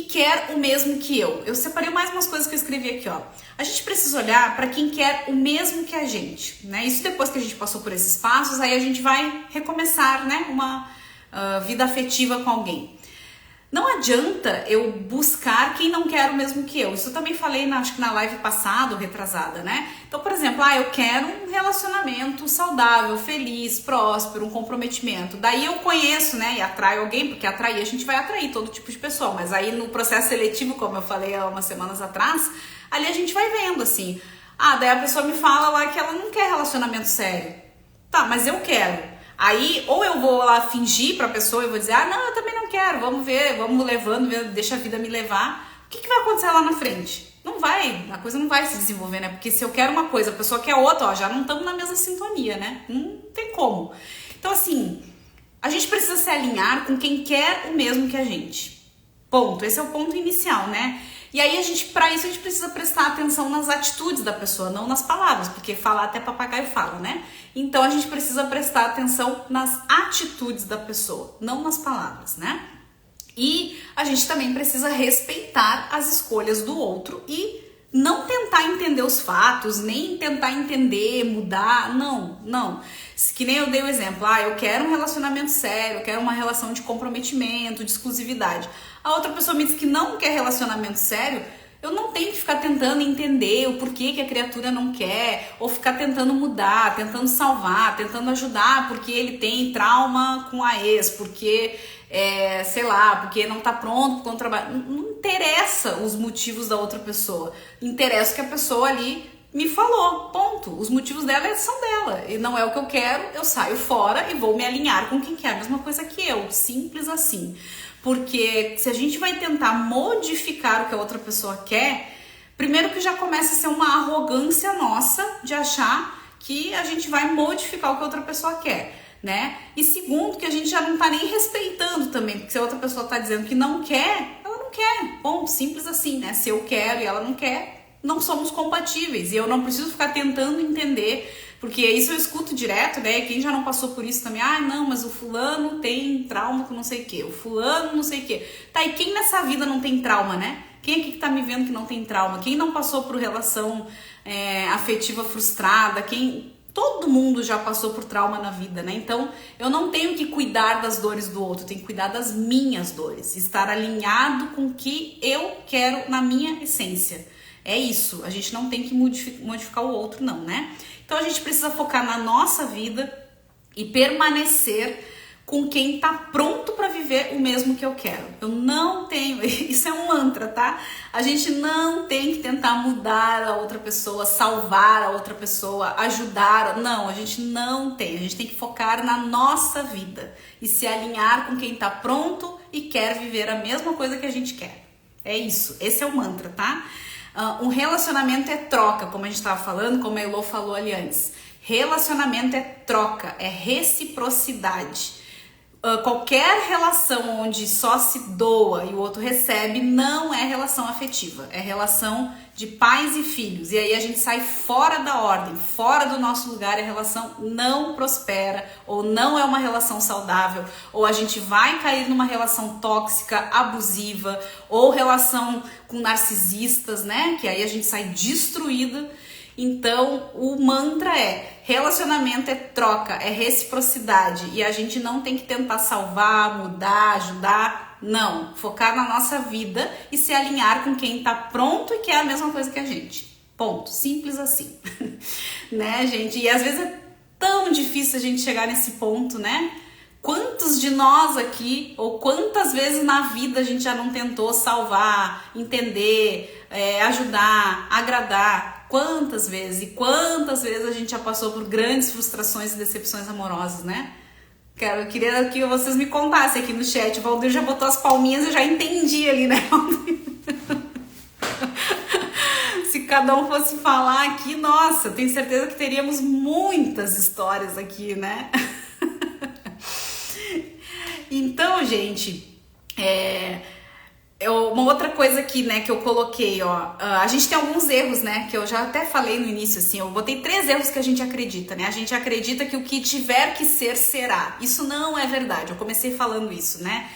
quer o mesmo que eu. Eu separei mais umas coisas que eu escrevi aqui, ó. A gente precisa olhar para quem quer o mesmo que a gente, né? Isso depois que a gente passou por esses passos, aí a gente vai recomeçar, né, uma vida afetiva com alguém. Não adianta eu buscar quem não quer o mesmo que eu. Isso eu também falei, acho que na live passada ou retrasada, né? Então, por exemplo, eu quero um relacionamento saudável, feliz, próspero, um comprometimento. Daí eu conheço, né, e atraio alguém, porque atrair, a gente vai atrair todo tipo de pessoa. Mas aí no processo seletivo, como eu falei há umas semanas atrás, ali a gente vai vendo, assim. Daí a pessoa me fala lá que ela não quer relacionamento sério. Tá, mas eu quero. Aí, ou eu vou lá fingir pra pessoa e vou dizer, não, eu também não quero, vamos ver, vamos levando, deixa a vida me levar. O que vai acontecer lá na frente? Não vai, a coisa não vai se desenvolver, né? Porque se eu quero uma coisa, a pessoa quer outra, já não estamos na mesma sintonia, né? Não tem como. Então, assim, a gente precisa se alinhar com quem quer o mesmo que a gente. Ponto. Esse é o ponto inicial, né? E aí, pra isso, a gente precisa prestar atenção nas atitudes da pessoa, não nas palavras, porque falar até papagaio fala, né? Então, a gente precisa prestar atenção nas atitudes da pessoa, não nas palavras, né? E a gente também precisa respeitar as escolhas do outro e não tentar entender os fatos, nem tentar entender, mudar, não. Que nem eu dei o exemplo, eu quero um relacionamento sério, eu quero uma relação de comprometimento, de exclusividade. A outra pessoa me diz que não quer relacionamento sério, eu não tenho que ficar tentando entender o porquê que a criatura não quer, ou ficar tentando mudar, tentando salvar, tentando ajudar porque ele tem trauma com a ex, porque, porque não tá pronto com o trabalho. Não interessa os motivos da outra pessoa, interessa o que a pessoa ali me falou, ponto. Os motivos dela são dela, e não é o que eu quero, eu saio fora e vou me alinhar com quem quer a mesma coisa que eu, simples assim. Porque se a gente vai tentar modificar o que a outra pessoa quer, primeiro que já começa a ser uma arrogância nossa de achar que a gente vai modificar o que a outra pessoa quer, né? E segundo, que a gente já não tá nem respeitando também, porque se a outra pessoa tá dizendo que não quer, ela não quer, ponto, simples assim, né? Se eu quero e ela não quer, não somos compatíveis, e eu não preciso ficar tentando entender, porque isso eu escuto direto, né? Quem já não passou por isso também, não, mas o fulano tem trauma com não sei o que, o fulano não sei o que. Tá, e quem nessa vida não tem trauma, né? Quem aqui que tá me vendo que não tem trauma? Quem não passou por relação afetiva frustrada? Quem Todo mundo já passou por trauma na vida, né? Então, eu não tenho que cuidar das dores do outro, eu tenho que cuidar das minhas dores, estar alinhado com o que eu quero na minha essência. É isso, a gente não tem que modificar o outro, não, né? Então, a gente precisa focar na nossa vida e permanecer com quem tá pronto para viver o mesmo que eu quero. Eu não tenho, isso é um mantra, tá? A gente não tem que tentar mudar a outra pessoa, salvar a outra pessoa, ajudar. Não, a gente não tem. A gente tem que focar na nossa vida e se alinhar com quem tá pronto e quer viver a mesma coisa que a gente quer. É isso, esse é o mantra, tá? Um relacionamento é troca, como a gente estava falando, como a Elô falou ali antes. Relacionamento é troca, é reciprocidade. Qualquer relação onde só se doa e o outro recebe não é relação afetiva, é relação de pais e filhos. E aí a gente sai fora da ordem, fora do nosso lugar, e a relação não prospera, ou não é uma relação saudável, ou a gente vai cair numa relação tóxica, abusiva, ou relação com narcisistas, né? Que aí a gente sai destruída. Então, o mantra é: relacionamento é troca, é reciprocidade, e a gente não tem que tentar salvar, mudar, ajudar, não. Focar na nossa vida e se alinhar com quem tá pronto e quer a mesma coisa que a gente. Ponto. Simples assim. Né, gente? E às vezes é tão difícil a gente chegar nesse ponto, né? Quantos de nós aqui, ou quantas vezes na vida a gente já não tentou salvar, entender, ajudar, agradar? Quantas vezes? E quantas vezes a gente já passou por grandes frustrações e decepções amorosas, né? Eu queria que vocês me contassem aqui no chat. O Valdir já botou as palminhas, eu já entendi ali, né? Se cada um fosse falar aqui, nossa, eu tenho certeza que teríamos muitas histórias aqui, né? Então, gente, uma outra coisa aqui, né, que eu coloquei, ó, a gente tem alguns erros, né, que eu já até falei no início, assim, eu botei 3 erros que a gente acredita, né, a gente acredita que o que tiver que ser, será. Isso não é verdade, eu comecei falando isso, né,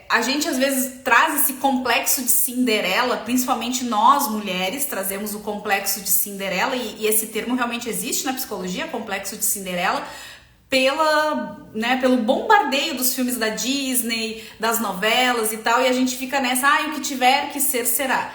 a gente às vezes traz esse complexo de Cinderela, principalmente nós mulheres trazemos o complexo de Cinderela, e esse termo realmente existe na psicologia, complexo de Cinderela, pelo bombardeio dos filmes da Disney, das novelas e tal, e a gente fica nessa, o que tiver que ser, será.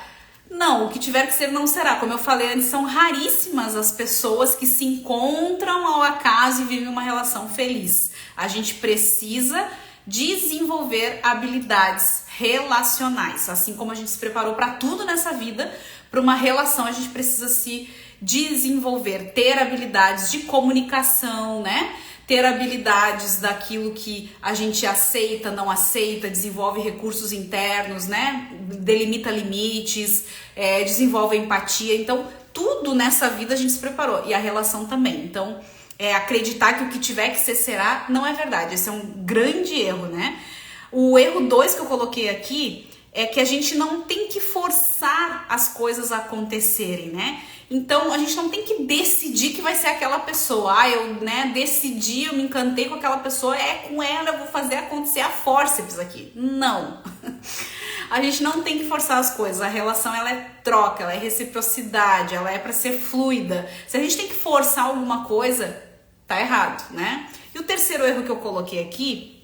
Não, o que tiver que ser não será. Como eu falei antes, são raríssimas as pessoas que se encontram ao acaso e vivem uma relação feliz. A gente precisa desenvolver habilidades relacionais. Assim como a gente se preparou para tudo nessa vida, para uma relação a gente precisa se desenvolver, ter habilidades de comunicação, né? Ter habilidades daquilo que a gente aceita, não aceita, desenvolve recursos internos, né? Delimita limites, desenvolve empatia. Então, tudo nessa vida a gente se preparou. E a relação também. Então, acreditar que o que tiver que ser será, não é verdade. Esse é um grande erro, né? O erro 2 que eu coloquei aqui é que a gente não tem que forçar as coisas a acontecerem, né? Então, a gente não tem que decidir que vai ser aquela pessoa. Eu decidi, eu me encantei com aquela pessoa, com ela eu vou fazer acontecer a fórceps aqui. Não. A gente não tem que forçar as coisas. A relação, ela é troca, ela é reciprocidade, ela é para ser fluida. Se a gente tem que forçar alguma coisa, tá errado, né? E o terceiro erro que eu coloquei aqui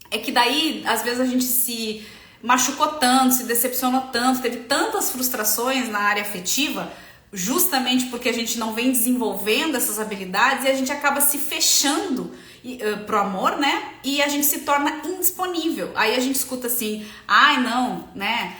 é que daí, às vezes, a gente se machucou tanto, se decepcionou tanto, teve tantas frustrações na área afetiva, justamente porque a gente não vem desenvolvendo essas habilidades, e a gente acaba se fechando pro amor, né? E a gente se torna indisponível. Aí a gente escuta assim, não, né?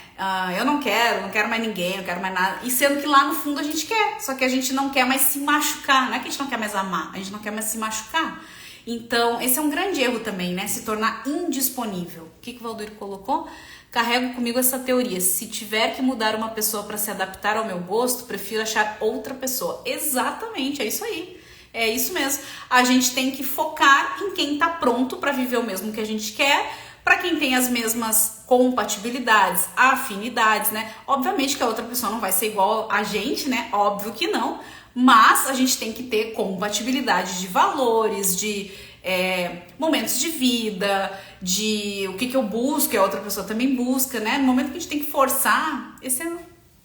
Eu não quero mais ninguém, não quero mais nada. E sendo que lá no fundo a gente quer, só que a gente não quer mais se machucar. Não é que a gente não quer mais amar, a gente não quer mais se machucar. Então, esse é um grande erro também, né? Se tornar indisponível. O que o Valdir colocou? Carrego comigo essa teoria. Se tiver que mudar uma pessoa para se adaptar ao meu gosto, prefiro achar outra pessoa. Exatamente, é isso aí. É isso mesmo. A gente tem que focar em quem tá pronto para viver o mesmo que a gente quer, para quem tem as mesmas compatibilidades, afinidades, né? Obviamente que a outra pessoa não vai ser igual a gente, né? Óbvio que não. Mas a gente tem que ter compatibilidade de valores, de momentos de vida, de o que eu busco e a outra pessoa também busca, né? No momento que a gente tem que forçar, esse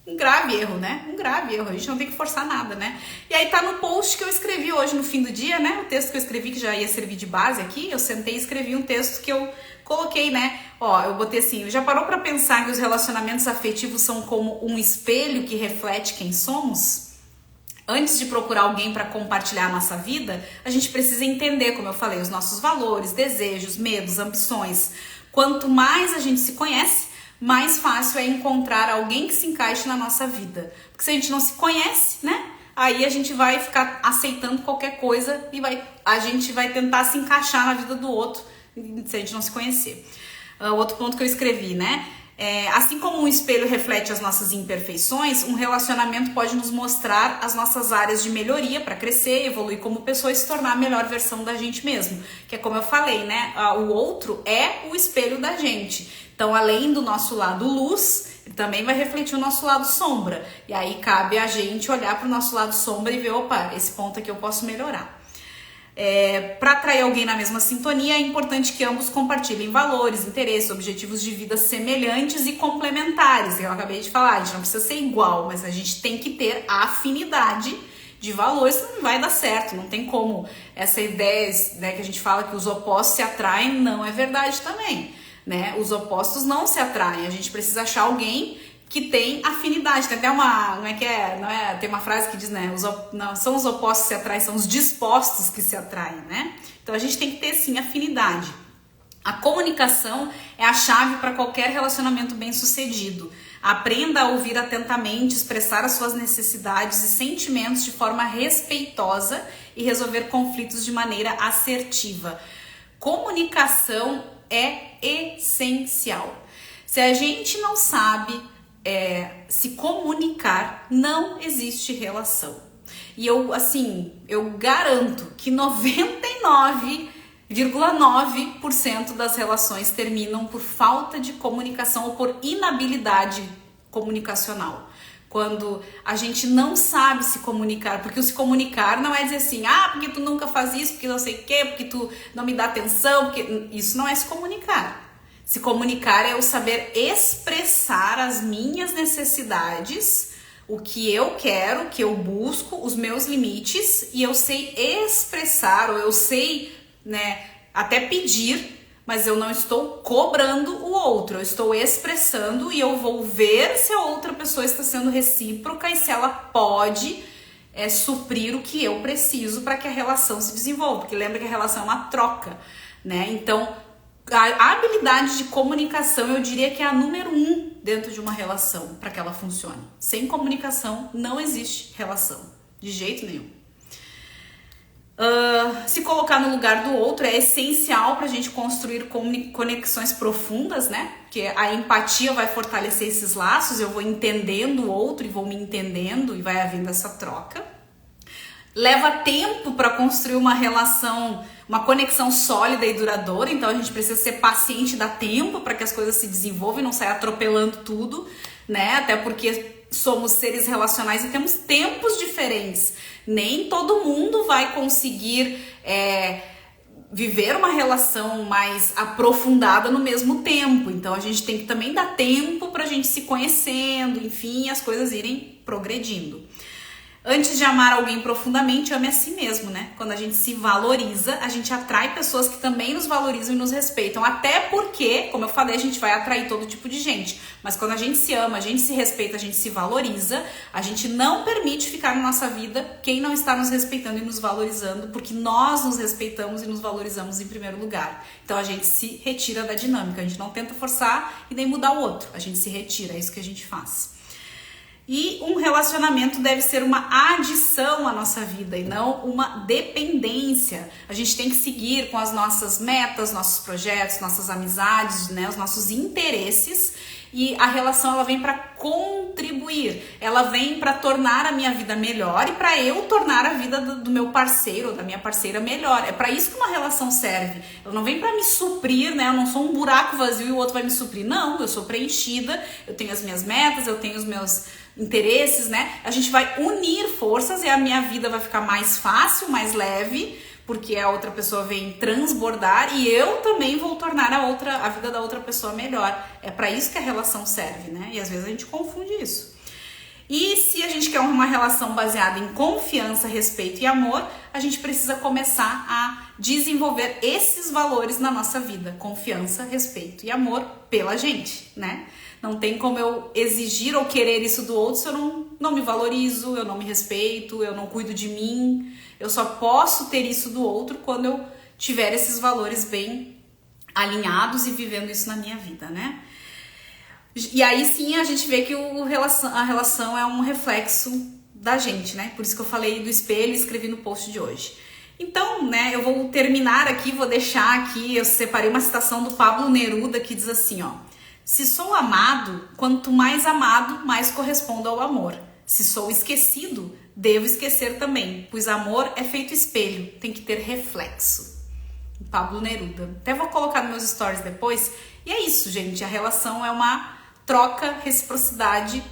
Um grave erro, né? Um grave erro. A gente não tem que forçar nada, né? E aí tá no post que eu escrevi hoje no fim do dia, né? O texto que eu escrevi, que já ia servir de base aqui, eu sentei e escrevi um texto que eu coloquei, né? Ó, eu botei assim: já parou pra pensar que os relacionamentos afetivos são como um espelho que reflete quem somos? Antes de procurar alguém para compartilhar a nossa vida, a gente precisa entender, como eu falei, os nossos valores, desejos, medos, ambições. Quanto mais a gente se conhece, mais fácil é encontrar alguém que se encaixe na nossa vida. Porque se a gente não se conhece, né? Aí a gente vai ficar aceitando qualquer coisa e a gente vai tentar se encaixar na vida do outro se a gente não se conhecer. Outro ponto que eu escrevi, né? Assim como um espelho reflete as nossas imperfeições, um relacionamento pode nos mostrar as nossas áreas de melhoria para crescer, evoluir como pessoa e se tornar a melhor versão da gente mesmo. Que é como eu falei, né? O outro é o espelho da gente. Então, além do nosso lado luz, ele também vai refletir o nosso lado sombra. E aí cabe a gente olhar para o nosso lado sombra e ver, opa, esse ponto aqui eu posso melhorar. Para atrair alguém na mesma sintonia, é importante que ambos compartilhem valores, interesses, objetivos de vida semelhantes e complementares. Eu acabei de falar, a gente não precisa ser igual, mas a gente tem que ter afinidade de valores, senão não vai dar certo. Não tem como essa ideia, né, que a gente fala que os opostos se atraem, não é verdade também. Né? Os opostos não se atraem, a gente precisa achar alguém que tem afinidade. Tem até uma, tem uma frase que diz, né, não são os opostos que se atraem, são os dispostos que se atraem, né? Então a gente tem que ter sim afinidade. A comunicação é a chave para qualquer relacionamento bem-sucedido. Aprenda a ouvir atentamente, expressar as suas necessidades e sentimentos de forma respeitosa e resolver conflitos de maneira assertiva. Comunicação é essencial. Se a gente não sabe se comunicar, não existe relação. E eu garanto que 99,9% das relações terminam por falta de comunicação ou por inabilidade comunicacional. Quando a gente não sabe se comunicar, porque o se comunicar não é dizer assim, porque tu nunca faz isso, porque não sei o quê, porque tu não me dá atenção, porque isso não é se comunicar. Se comunicar é eu saber expressar as minhas necessidades, o que eu quero, o que eu busco, os meus limites, e eu sei expressar, ou eu sei, né, até pedir, mas eu não estou cobrando o outro, eu estou expressando e eu vou ver se a outra pessoa está sendo recíproca e se ela pode suprir o que eu preciso para que a relação se desenvolva, porque lembra que a relação é uma troca, né? Então, a habilidade de comunicação eu diria que é a número 1 dentro de uma relação para que ela funcione. Sem comunicação não existe relação, de jeito nenhum. Se colocar no lugar do outro é essencial para a gente construir conexões profundas, né? Porque a empatia vai fortalecer esses laços, eu vou entendendo o outro e vou me entendendo e vai havendo essa troca. Leva tempo para construir uma relação, uma conexão sólida e duradoura, então a gente precisa ser paciente e dar tempo para que as coisas se desenvolvam e não sair atropelando tudo, né? Até porque somos seres relacionais e temos tempos diferentes. Nem todo mundo vai conseguir viver uma relação mais aprofundada no mesmo tempo. Então a gente tem que também dar tempo pra gente se conhecendo, enfim, as coisas irem progredindo. Antes de amar alguém profundamente, ame a si mesmo, né? Quando a gente se valoriza, a gente atrai pessoas que também nos valorizam e nos respeitam. Até porque, como eu falei, a gente vai atrair todo tipo de gente. Mas quando a gente se ama, a gente se respeita, a gente se valoriza, a gente não permite ficar na nossa vida quem não está nos respeitando e nos valorizando, porque nós nos respeitamos e nos valorizamos em primeiro lugar. Então a gente se retira da dinâmica, a gente não tenta forçar e nem mudar o outro. A gente se retira, é isso que a gente faz. E um relacionamento deve ser uma adição à nossa vida e não uma dependência. A gente tem que seguir com as nossas metas, nossos projetos, nossas amizades, né, os nossos interesses. E a relação ela vem para contribuir, ela vem para tornar a minha vida melhor e para eu tornar a vida do meu parceiro ou da minha parceira melhor. É para isso que uma relação serve. Ela não vem para me suprir, né? Eu não sou um buraco vazio e o outro vai me suprir. Não, eu sou preenchida, eu tenho as minhas metas, eu tenho os meus interesses, né? A gente vai unir forças e a minha vida vai ficar mais fácil, mais leve, porque a outra pessoa vem transbordar e eu também vou tornar a vida da outra pessoa melhor. É para isso que a relação serve, né? E às vezes a gente confunde isso. E se a gente quer uma relação baseada em confiança, respeito e amor, a gente precisa começar a desenvolver esses valores na nossa vida. Confiança, respeito e amor pela gente, né? Não tem como eu exigir ou querer isso do outro se eu não me valorizo, eu não me respeito, eu não cuido de mim. Eu só posso ter isso do outro quando eu tiver esses valores bem alinhados e vivendo isso na minha vida, né? E aí sim a gente vê que a relação é um reflexo da gente, né? Por isso que eu falei do espelho e escrevi no post de hoje. Então, né, eu vou terminar aqui, vou deixar aqui, eu separei uma citação do Pablo Neruda que diz assim, ó: se sou amado, quanto mais amado, mais correspondo ao amor. Se sou esquecido, devo esquecer também, pois amor é feito espelho, tem que ter reflexo. Pablo Neruda. Até vou colocar nos meus stories depois. E é isso, gente, a relação é uma troca, reciprocidade,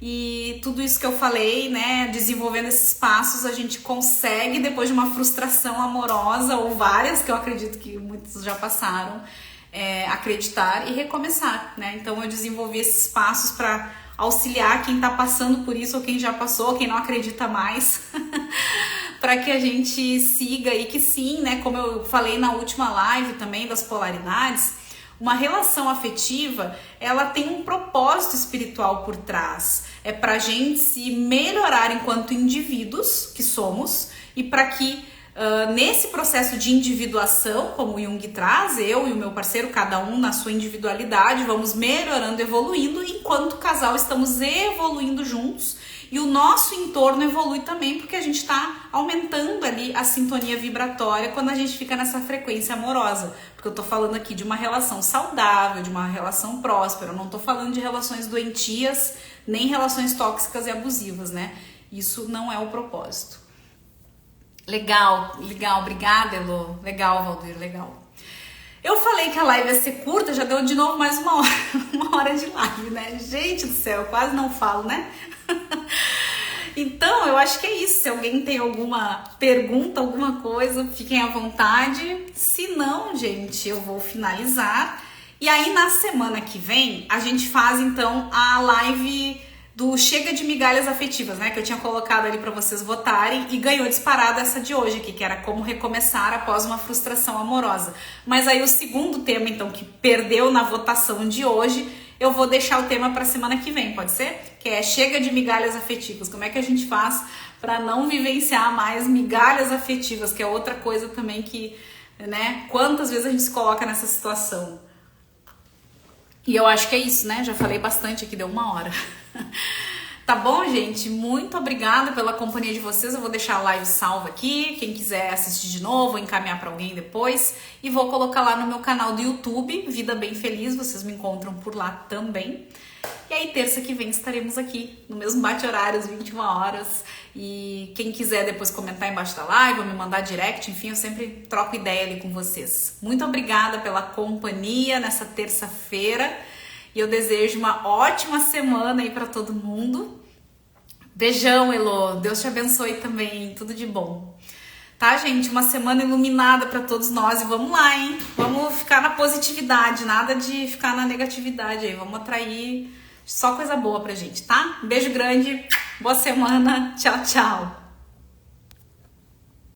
e tudo isso que eu falei, né, desenvolvendo esses passos, a gente consegue, depois de uma frustração amorosa, ou várias, que eu acredito que muitos já passaram, acreditar e recomeçar, né? Então eu desenvolvi esses passos para auxiliar quem tá passando por isso, ou quem já passou, quem não acredita mais, para que a gente siga e que sim, né, como eu falei na última live também das polaridades, uma relação afetiva, ela tem um propósito espiritual por trás. É pra gente se melhorar enquanto indivíduos que somos e para que nesse processo de individuação, como o Jung traz, eu e o meu parceiro, cada um na sua individualidade, vamos melhorando, evoluindo, enquanto casal estamos evoluindo juntos e o nosso entorno evolui também, porque a gente está aumentando ali a sintonia vibratória quando a gente fica nessa frequência amorosa. Porque eu tô falando aqui de uma relação saudável, de uma relação próspera, eu não tô falando de relações doentias, nem relações tóxicas e abusivas, né? Isso não é o propósito. Legal, obrigada, Elô. Legal, Valdir, legal. Eu falei que a live ia ser curta, já deu de novo mais uma hora de live, né? Gente do céu, eu quase não falo, né? Então, eu acho que é isso. Se alguém tem alguma pergunta, alguma coisa, fiquem à vontade. Se não, gente, eu vou finalizar. E aí, na semana que vem, a gente faz, então, a live do Chega de Migalhas Afetivas, né? Que eu tinha colocado ali para vocês votarem e ganhou disparada essa de hoje aqui, que era como recomeçar após uma frustração amorosa. Mas aí o segundo tema, então, que perdeu na votação de hoje, eu vou deixar o tema para semana que vem, pode ser? Que é Chega de Migalhas Afetivas. Como é que a gente faz para não vivenciar mais migalhas afetivas, que é outra coisa também que, né? Quantas vezes a gente se coloca nessa situação? E eu acho que é isso, né? Já falei bastante aqui, deu 1 hora. Tá bom, gente? Muito obrigada pela companhia de vocês. Eu vou deixar a live salva aqui. Quem quiser assistir de novo, vou encaminhar para alguém depois. E vou colocar lá no meu canal do YouTube, Vida Bem Feliz. Vocês me encontram por lá também. E aí, terça que vem, estaremos aqui no mesmo bate-horário, às 21 horas. E quem quiser depois comentar embaixo da live ou me mandar direct, enfim, eu sempre troco ideia ali com vocês. Muito obrigada pela companhia nessa terça-feira. E eu desejo uma ótima semana aí pra todo mundo. Beijão, Elô. Deus te abençoe também. Tudo de bom. Tá, gente? Uma semana iluminada pra todos nós. E vamos lá, hein? Vamos ficar na positividade. Nada de ficar na negatividade aí. Vamos atrair só coisa boa pra gente, tá? Um beijo grande. Boa semana. Tchau, tchau.